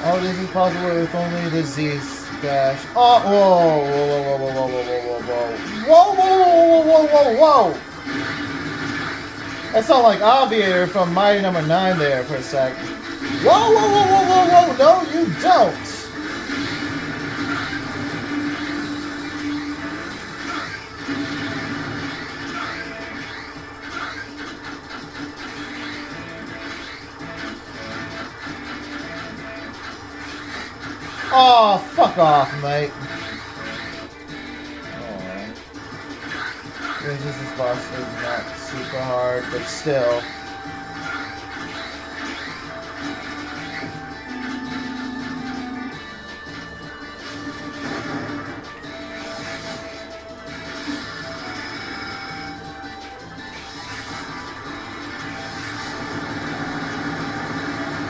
Oh, this is possible with only the Z dash. Oh, whoa, whoa, whoa, whoa, whoa, whoa, whoa, whoa, whoa, whoa, whoa, whoa, whoa, whoa. That sounded like Aviator from Mighty Number 9 there for a sec. Whoa, whoa, whoa, whoa, whoa, whoa, no, you don't. Oh, fuck off, mate. Alright. This boss is not super hard, but still.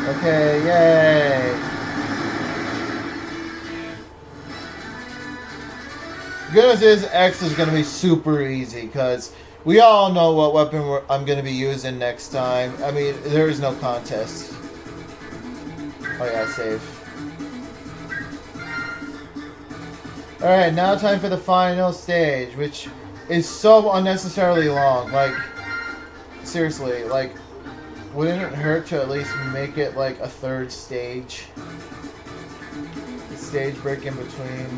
Okay, yay. Good news is X is going to be super easy because we all know what weapon I'm going to be using next time. I mean, there is no contest. Oh yeah, save. Alright, now time for the final stage, which is so unnecessarily long. Like, seriously, like, wouldn't it hurt to at least make it like a third stage? The stage break in between.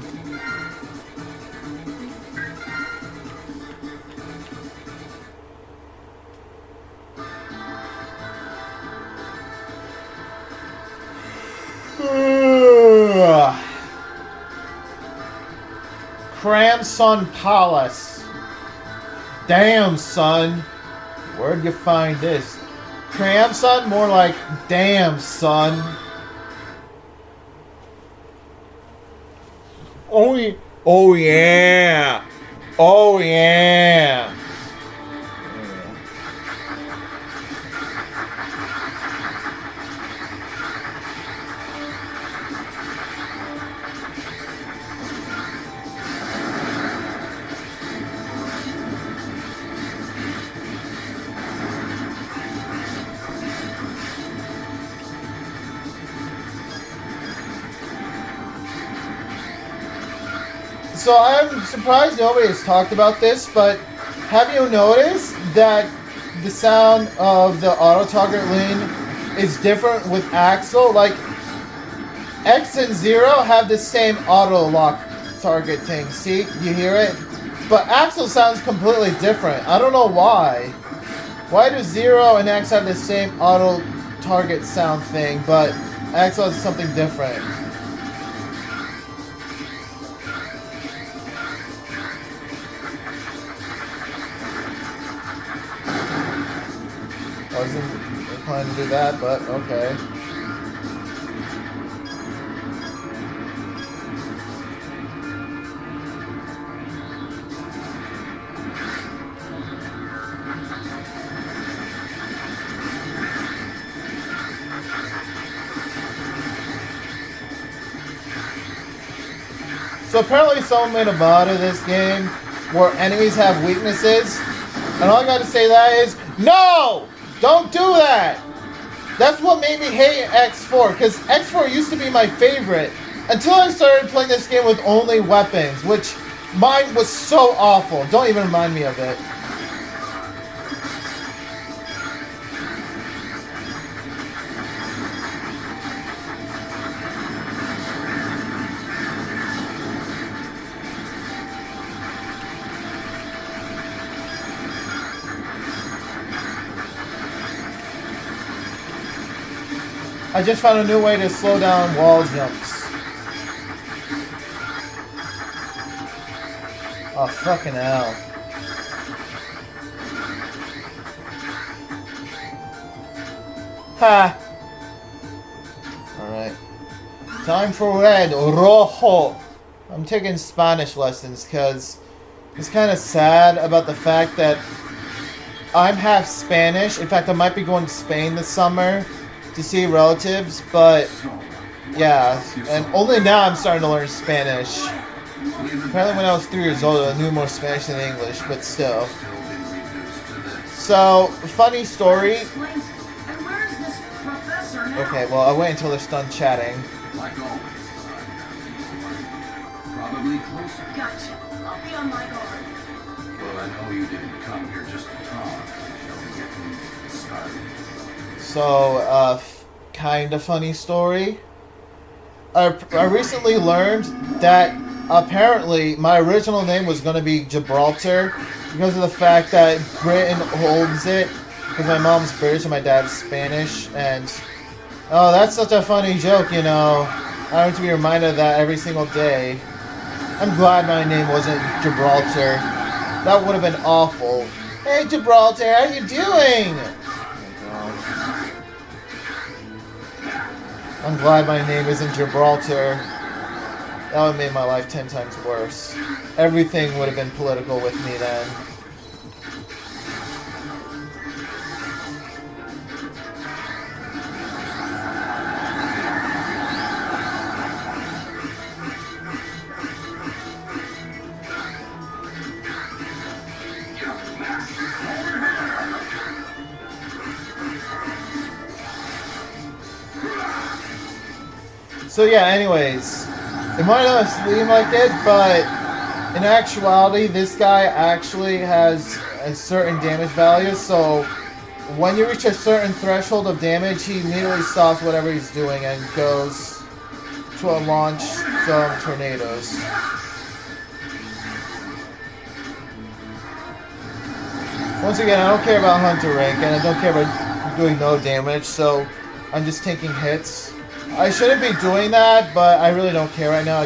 Cramson Palace. Damn, son. Where'd you find this? Cramson? More like damn, son. Oh yeah. Oh yeah. Oh yeah. So I'm surprised nobody has talked about this, but have you noticed that the sound of the auto target lean is different with Axel? Like, X and Zero have the same auto lock target thing. See? You hear it? But Axel sounds completely different. I don't know why. Why do Zero and X have the same auto target sound thing, but Axel has something different? Wasn't planning to do that, but okay. So apparently someone made a mod of this game where enemies have weaknesses, and all I gotta say to that is, no! Don't do that! That's what made me hate X4, because X4 used to be my favorite, until I started playing this game with only weapons, which mine was so awful. Don't even remind me of it. I just found a new way to slow down wall jumps. Oh, fucking hell. Ha! Alright. Time for red. Rojo. I'm taking Spanish lessons because it's kind of sad about the fact that I'm half Spanish. In fact, I might be going to Spain this summer to see relatives, but yeah, and only now I'm starting to learn Spanish. Apparently when I was 3 years old, I knew more Spanish than English, but still. So, funny story. Okay, well, I'll wait until they're done chatting. Like always, probably closer. Gotcha. I'll be on my guard. Well, I know you didn't come here just to talk. Shall we get things started? So, kind of funny story. I recently learned that apparently my original name was going to be Gibraltar because of the fact that Britain holds it, because my mom's British and my dad's Spanish, and oh, that's such a funny joke, you know. I have to be reminded of that every single day. I'm glad my name wasn't Gibraltar. That would have been awful. Hey Gibraltar, how you doing? I'm glad my name isn't Gibraltar. That would have made my life 10 times worse. Everything would have been political with me then. So yeah, anyways, it might not seem like it, but in actuality, this guy actually has a certain damage value, so when you reach a certain threshold of damage, he immediately stops whatever he's doing and goes to launch some tornadoes. Once again, I don't care about Hunter rank, and I don't care about doing no damage, so I'm just taking hits. I shouldn't be doing that, but I really don't care right now.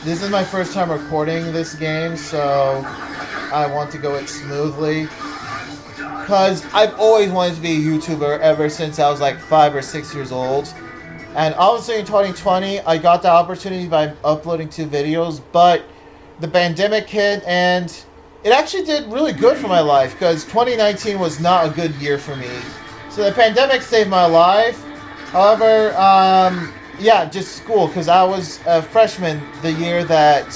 This is my first time recording this game, so I want to go it smoothly. Because I've always wanted to be a YouTuber ever since I was like 5 or 6 years old. And obviously in 2020, I got the opportunity by uploading 2 videos, but the pandemic hit and it actually did really good for my life because 2019 was not a good year for me. So the pandemic saved my life. However, yeah, just school, because I was a freshman the year that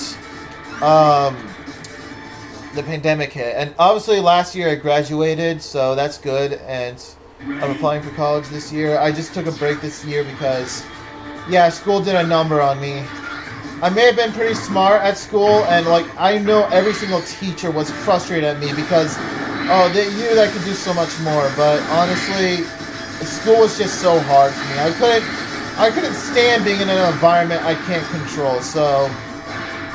the pandemic hit. And obviously last year I graduated, so that's good, and I'm applying for college this year. I just took a break this year because, yeah, school did a number on me. I may have been pretty smart at school, and like I know every single teacher was frustrated at me because, oh, they knew that I could do so much more. But honestly, school was just so hard for me. I couldn't stand being in an environment I can't control. So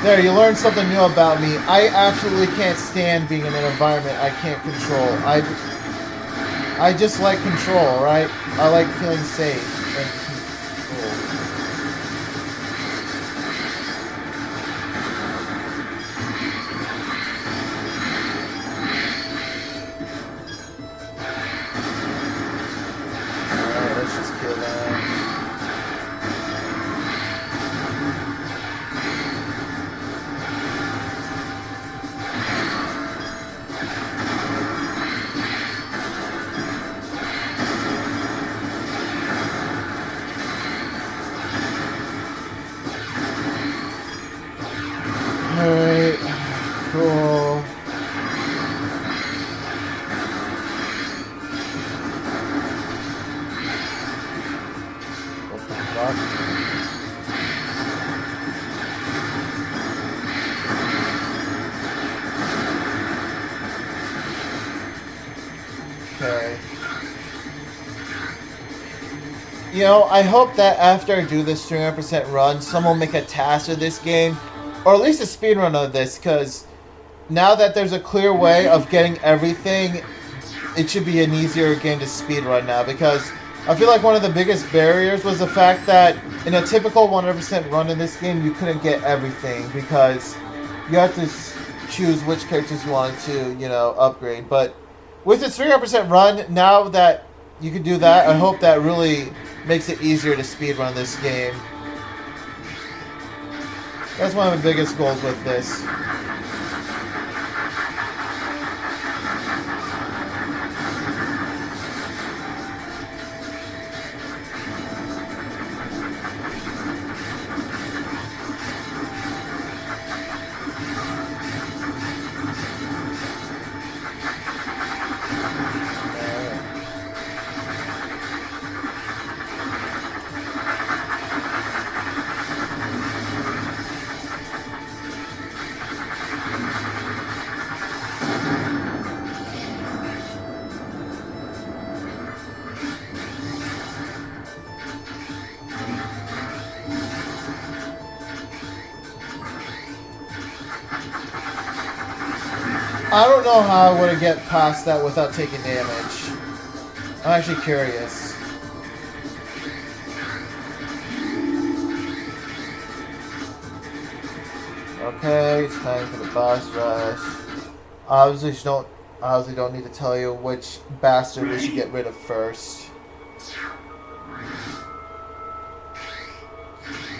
there, you learned something new about me. I absolutely can't stand being in an environment I can't control. I just like control, right? I like feeling safe and control. Alright, let's just kill them. Alright, cool. What the fuck? Okay. You know, I hope that after I do this 300% run, someone will make a task of this game, or at least a speedrun of this, because now that there's a clear way of getting everything, it should be an easier game to speedrun now, because I feel like one of the biggest barriers was the fact that in a typical 100% run in this game, you couldn't get everything, because you have to choose which characters you wanted to, you know, upgrade. But with this 300% run, now that you can do that, I hope that really makes it easier to speedrun this game. That's one of the biggest goals with this. I don't know how I would get past that without taking damage. I'm actually curious. Okay, it's time for the boss rush. Obviously don't need to tell you which bastard we should get rid of first.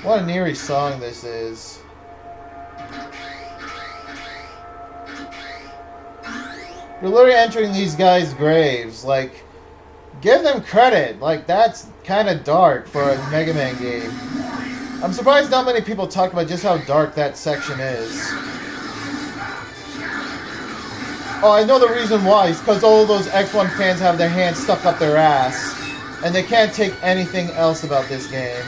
What an eerie song this is. We're literally entering these guys' graves. Like, give them credit. Like, that's kind of dark for a Mega Man game. I'm surprised not many people talk about just how dark that section is. Oh, I know the reason why. It's because all of those X1 fans have their hands stuck up their ass. And they can't take anything else about this game.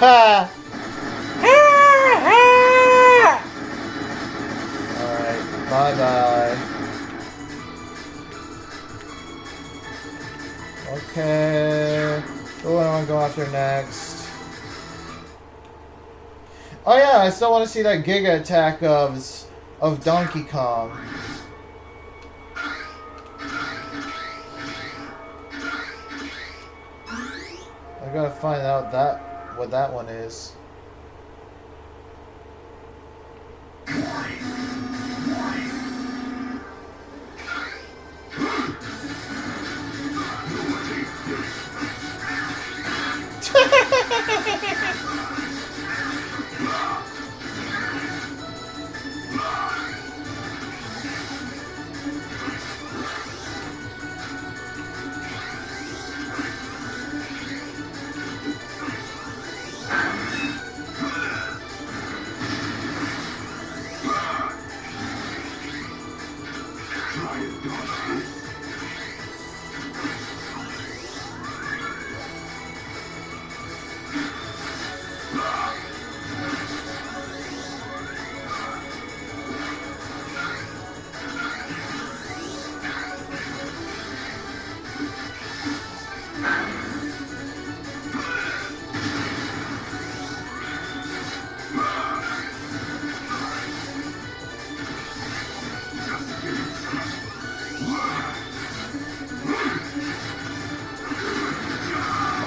Ha! Alright, bye-bye. Okay. Who do I want to go after next? Oh yeah, I still want to see that Giga attack of Donkey Kong. I gotta find out what that one is.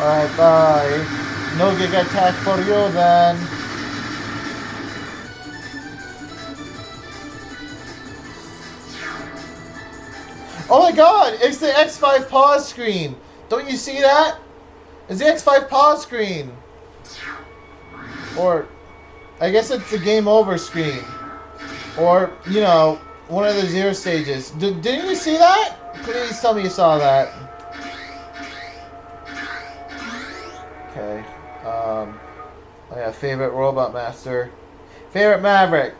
Alright, bye. No gig attack for you then. Oh my god, it's the X5 pause screen. Don't you see that? It's the X5 pause screen. Or, I guess it's the game over screen. Or, you know, one of the 0 stages. Didn't you see that? Please tell me you saw that. Okay. Oh yeah, favorite Robot Master. Favorite Maverick.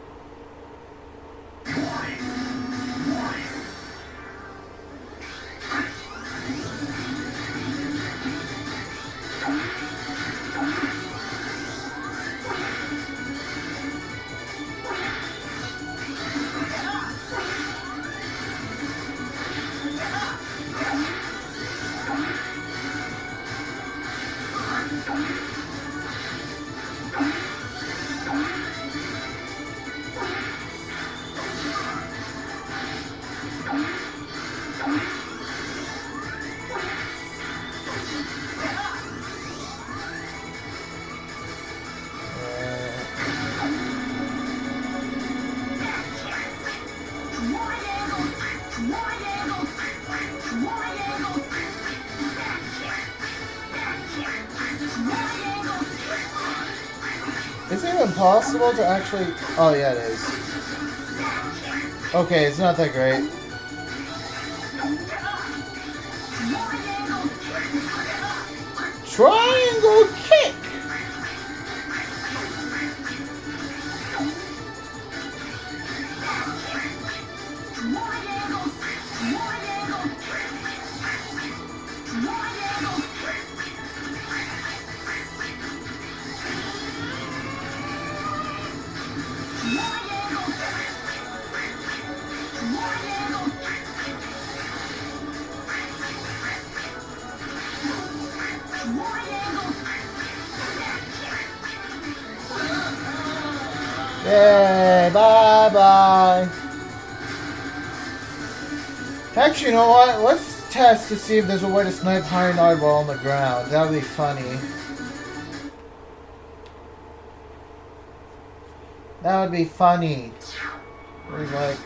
Is it impossible to actually... Oh, yeah, it is. Okay, it's not that great. Triangle kick! Yay, bye-bye. Actually, you know what? Let's test to see if there's a way to snipe High Nardwell on the ground. That would be funny. That would be funny. Where's like...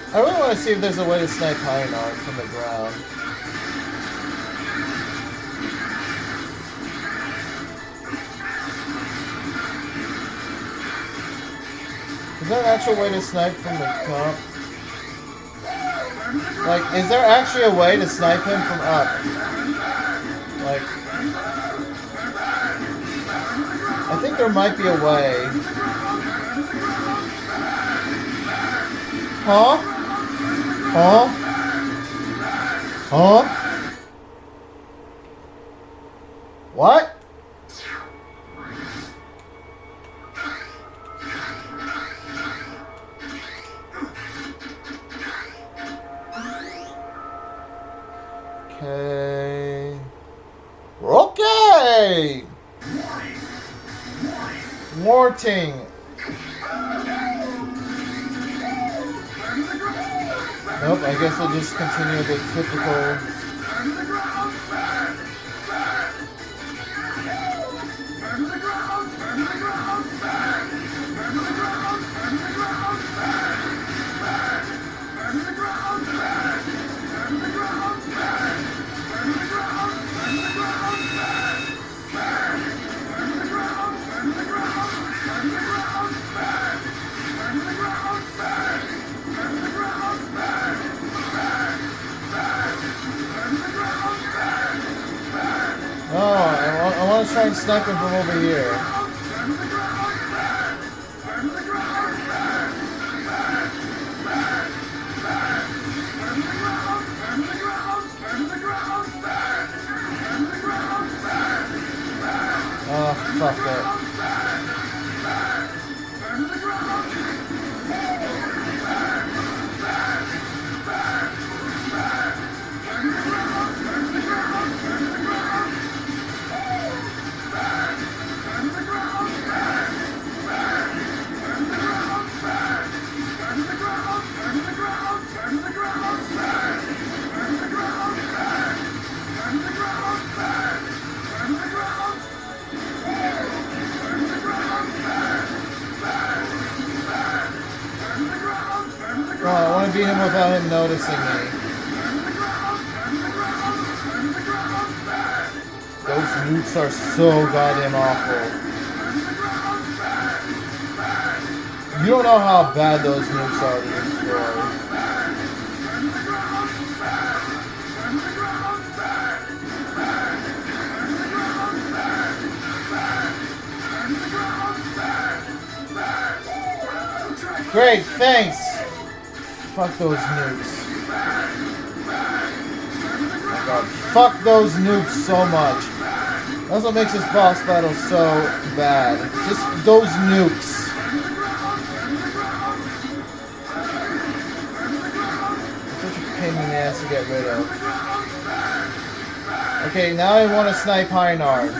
I really want to see if there's a way to snipe Highnard from the ground. Is there an actual way to snipe from the top? Like, is there actually a way to snipe him from up? Like, I think there might be a way. Huh? Huh? Huh? What? Okay. Okay! Warting. Nope, I guess we'll just continue the typical. Oh, I want to try and snipe him from over here. Oh, fuck that. Oh, I want to beat him without him noticing me. Those nukes are so goddamn awful. You don't know how bad those nukes are to destroy. Great, thanks! Fuck those nukes. Oh my god, fuck those nukes so much. That's what makes this boss battle so bad. Just those nukes. Such a pain in the ass to get rid of. Okay, now I want to snipe Heinard.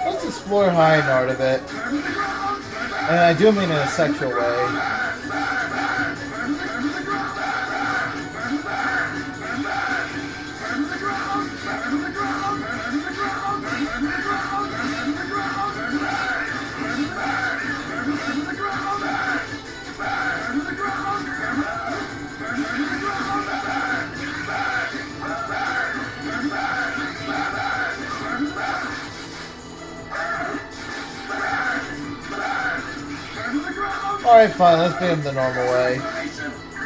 Let's explore Heinard a bit. And I do mean in a sexual way. Alright, fine, let's beat him the normal way.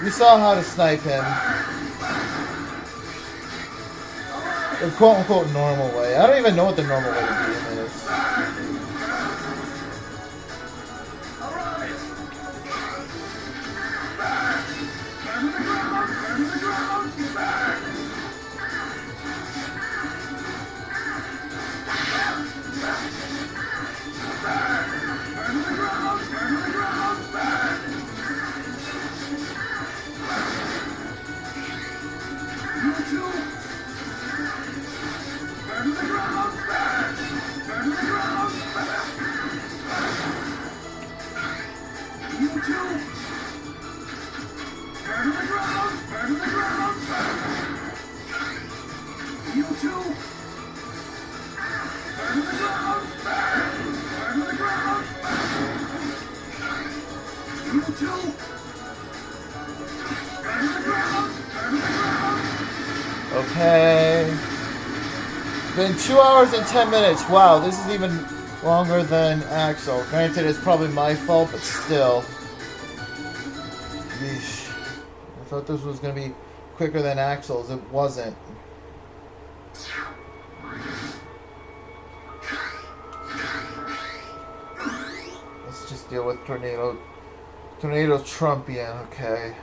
You saw how to snipe him. The quote-unquote normal way. I don't even know what the normal way to beat him is. You too. Turn to the ground. Turn to the ground. Okay. Been 2 hours and 10 minutes. Wow, this is even longer than Axel. Granted, it's probably my fault, but still. Yeesh. I thought this was going to be quicker than Axel's. It wasn't. Let's just deal with Tornado. Tornado Trumpian, okay.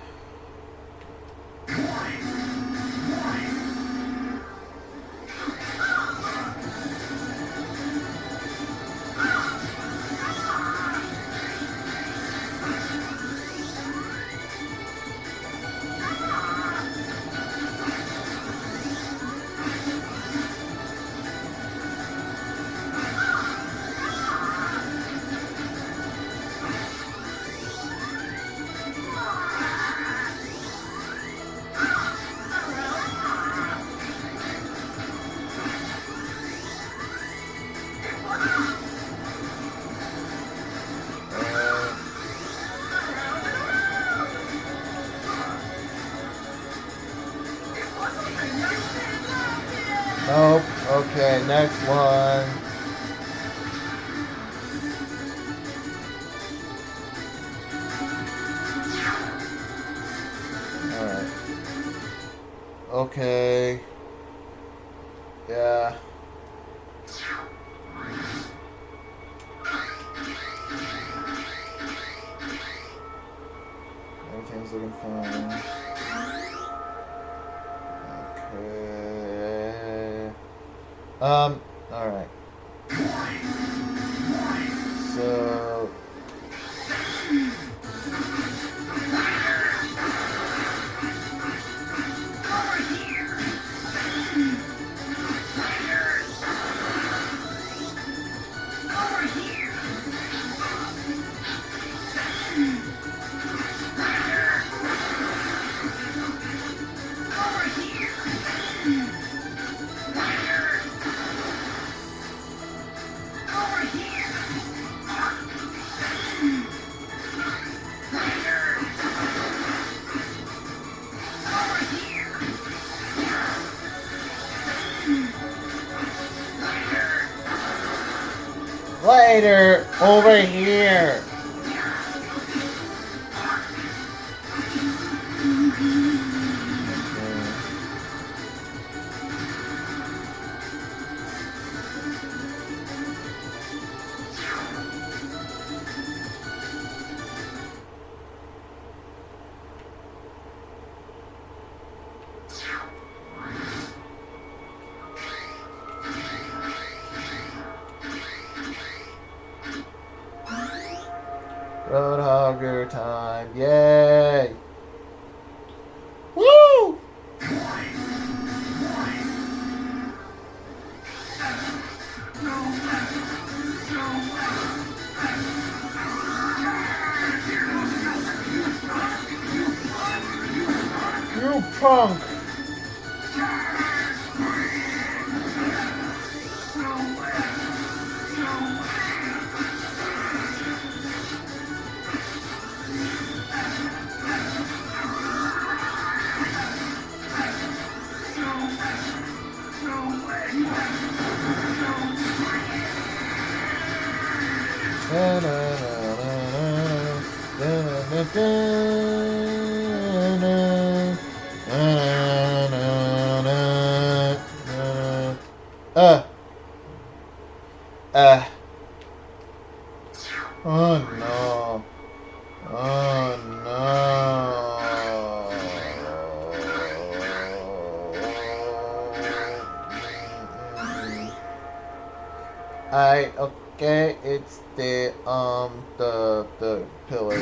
Nope. Okay, next one. Alright. Okay. Yeah. Everything's looking fine. Okay. Alright. So... Later, over here. Roadhogger time. Yay! Woo! You punk! Oh no. Oh no. Okay, it's the pillar.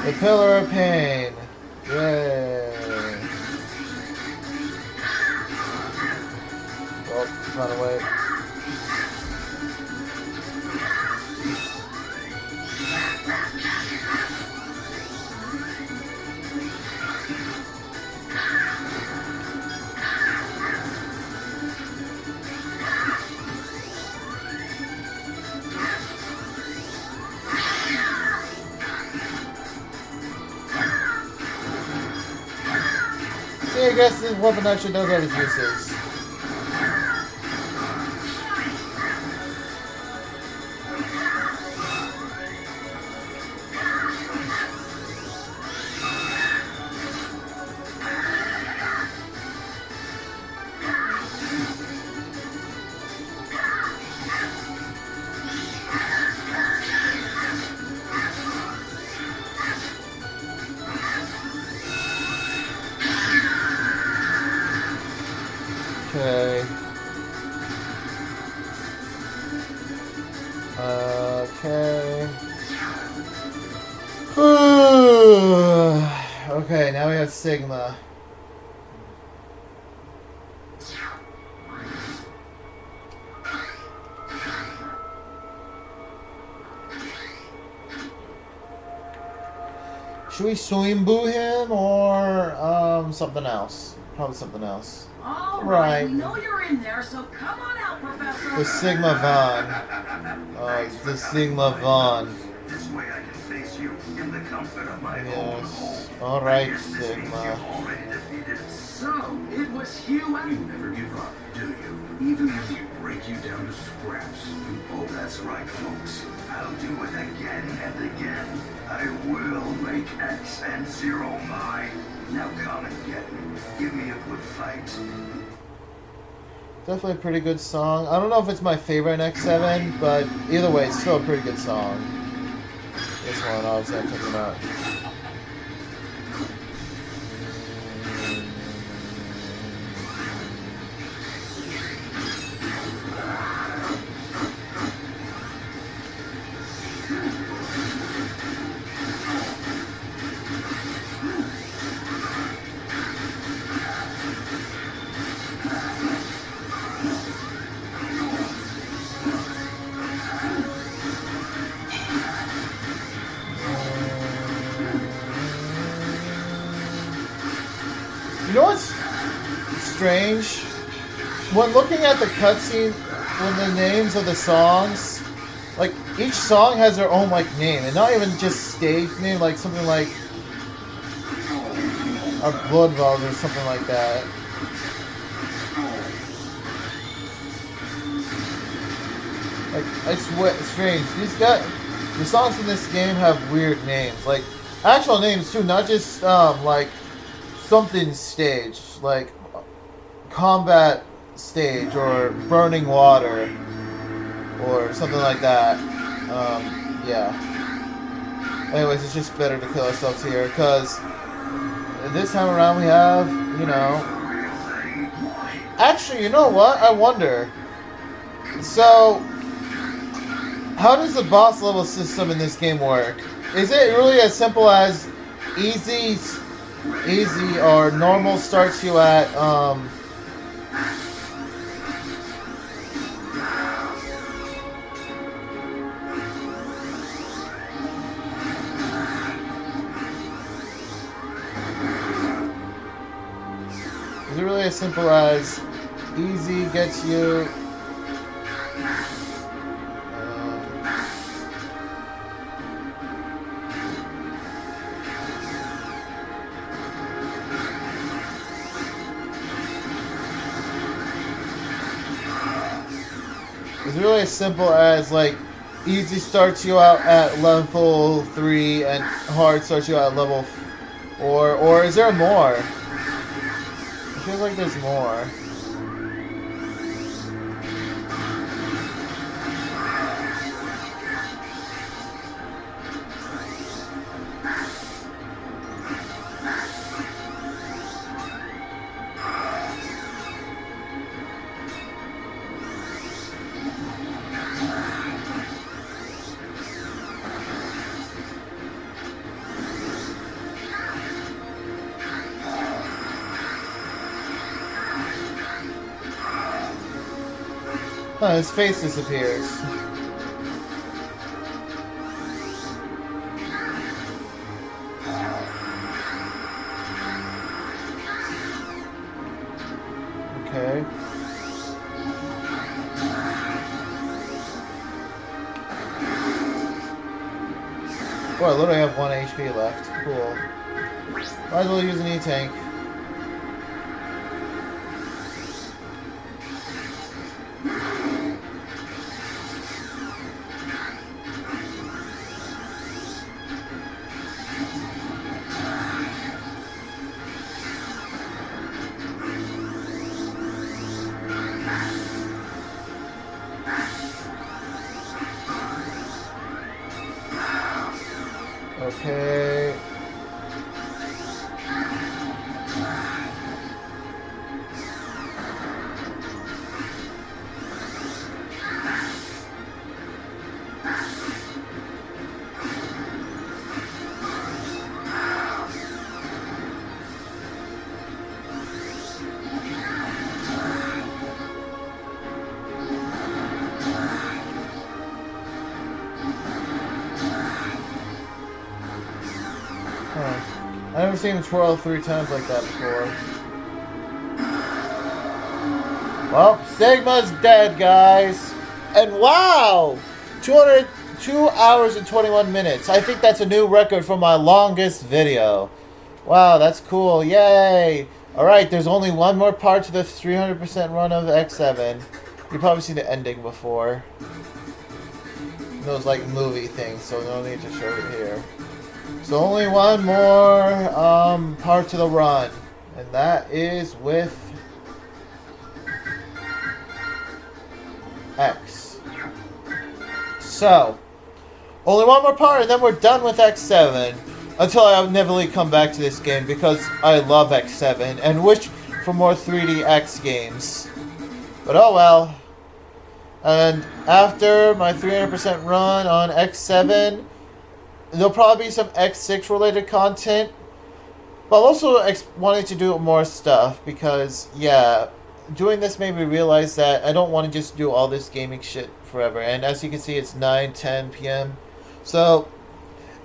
The pillar of pain. Yay. Oh, run away. Yeah, I guess this weapon actually does have its uses. Okay. Okay. Okay, now we have Sigma. Should we Suimbu him or something else? Probably something else. All Right. right, we know you're in there, so come on out, Professor. The Sigma Von. The Sigma Von. This way I can face you in the comfort of my own home. Yes. Alright, I guess this means Sigma. you've already defeated. So, it was you and... You never give up, do you? Even when we break you down to scraps. Oh, that's right, folks. I'll do it again and again. I will make X and Zero mine. Now come and get me. Give me a good fight. Definitely a pretty good song. I don't know if it's my favorite in X7, but either way, it's still a pretty good song. This one, obviously, I'm talking about. You know what's strange? When looking at the cutscene, when the names of the songs, like each song has their own like name, and not even just stage name, like something like our Blood Vows or something like that. Like it's strange. The songs in this game have weird names, like actual names too, not just like something stage, like combat stage or burning water or something like that. Yeah. Anyways, it's just better to kill ourselves here because this time around we have, you know. Actually, you know what? I wonder. So, how does the boss level system in this game work? Is it really as simple as easy or normal starts you at is it really as simple as easy gets you It's really as simple as like easy starts you out at level 3 and hard starts you out at level or is there more? It feels like there's more. Oh, his face disappears. Okay. Oh, I literally have 1 HP left. Cool. Might as well use an E-tank. Okay. Huh. I've never seen him twirl 3 times like that before. Well, Sigma's dead, guys. And wow! 2 hours and 21 minutes. I think that's a new record for my longest video. Wow, that's cool. Yay! Alright, there's only one more part to the 300% run of X7. You've probably seen the ending before. Those, like, movie things, so no need to show it here. So only one more part to the run. And that is with X. So, only one more part and then we're done with X7. Until I inevitably come back to this game because I love X7 and wish for more 3D X games. But oh well. And after my 300% run on X7, there'll probably be some X6 related content. But I'm also wanting to do more stuff because, yeah, doing this made me realize that I don't want to just do all this gaming shit forever. And as you can see, it's 9:10 p.m. So,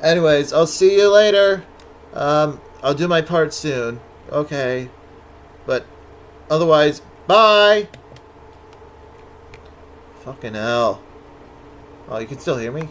anyways, I'll see you later. I'll do my part soon. Okay. But otherwise, bye! Fucking hell. Oh, you can still hear me?